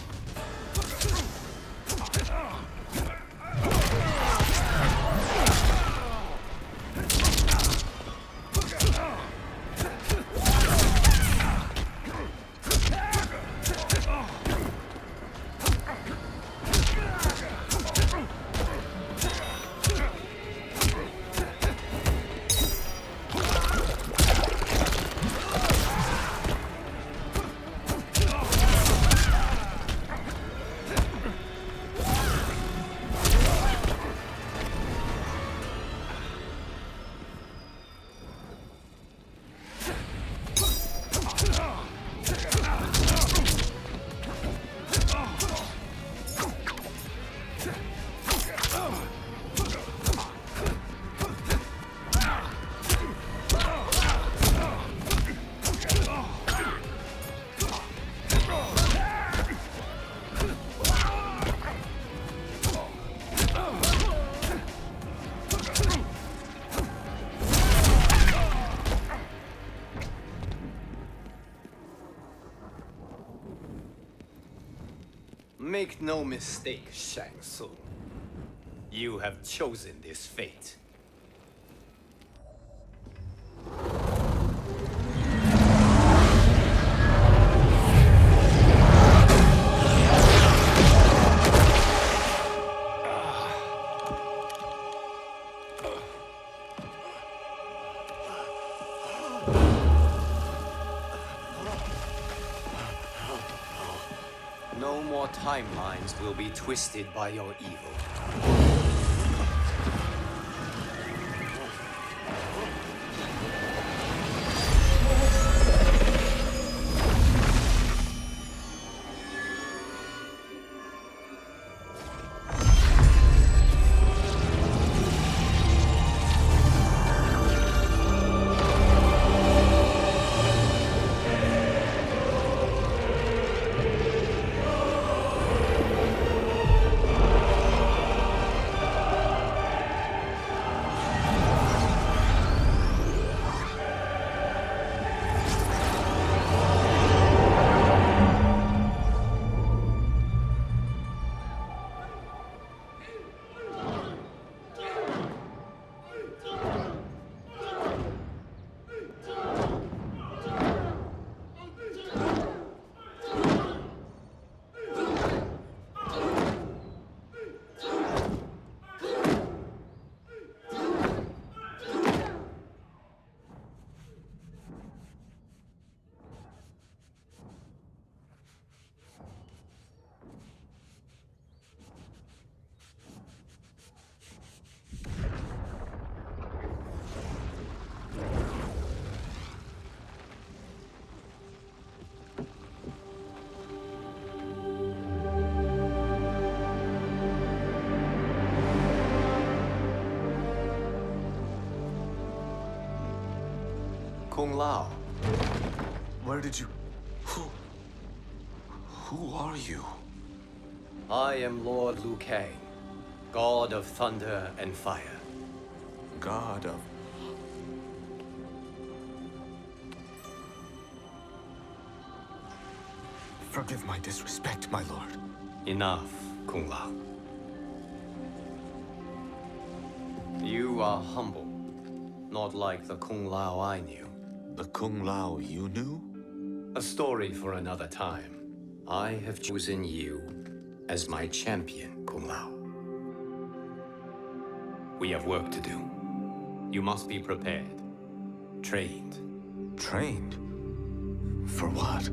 S2: Make no mistake, Shang Tsung. You have chosen this fate. No more timelines will be twisted by your evil. Kung Lao.
S20: Where did you... Who are you?
S2: I am Lord Liu Kang, God of Thunder and Fire.
S20: God of... Forgive my disrespect, my lord.
S2: Enough, Kung Lao. You are humble, not like the Kung Lao I knew.
S20: The Kung Lao you knew?
S2: A story for another time. I have chosen you as my champion, Kung Lao. We have work to do. You must be prepared, trained.
S20: Trained? For what?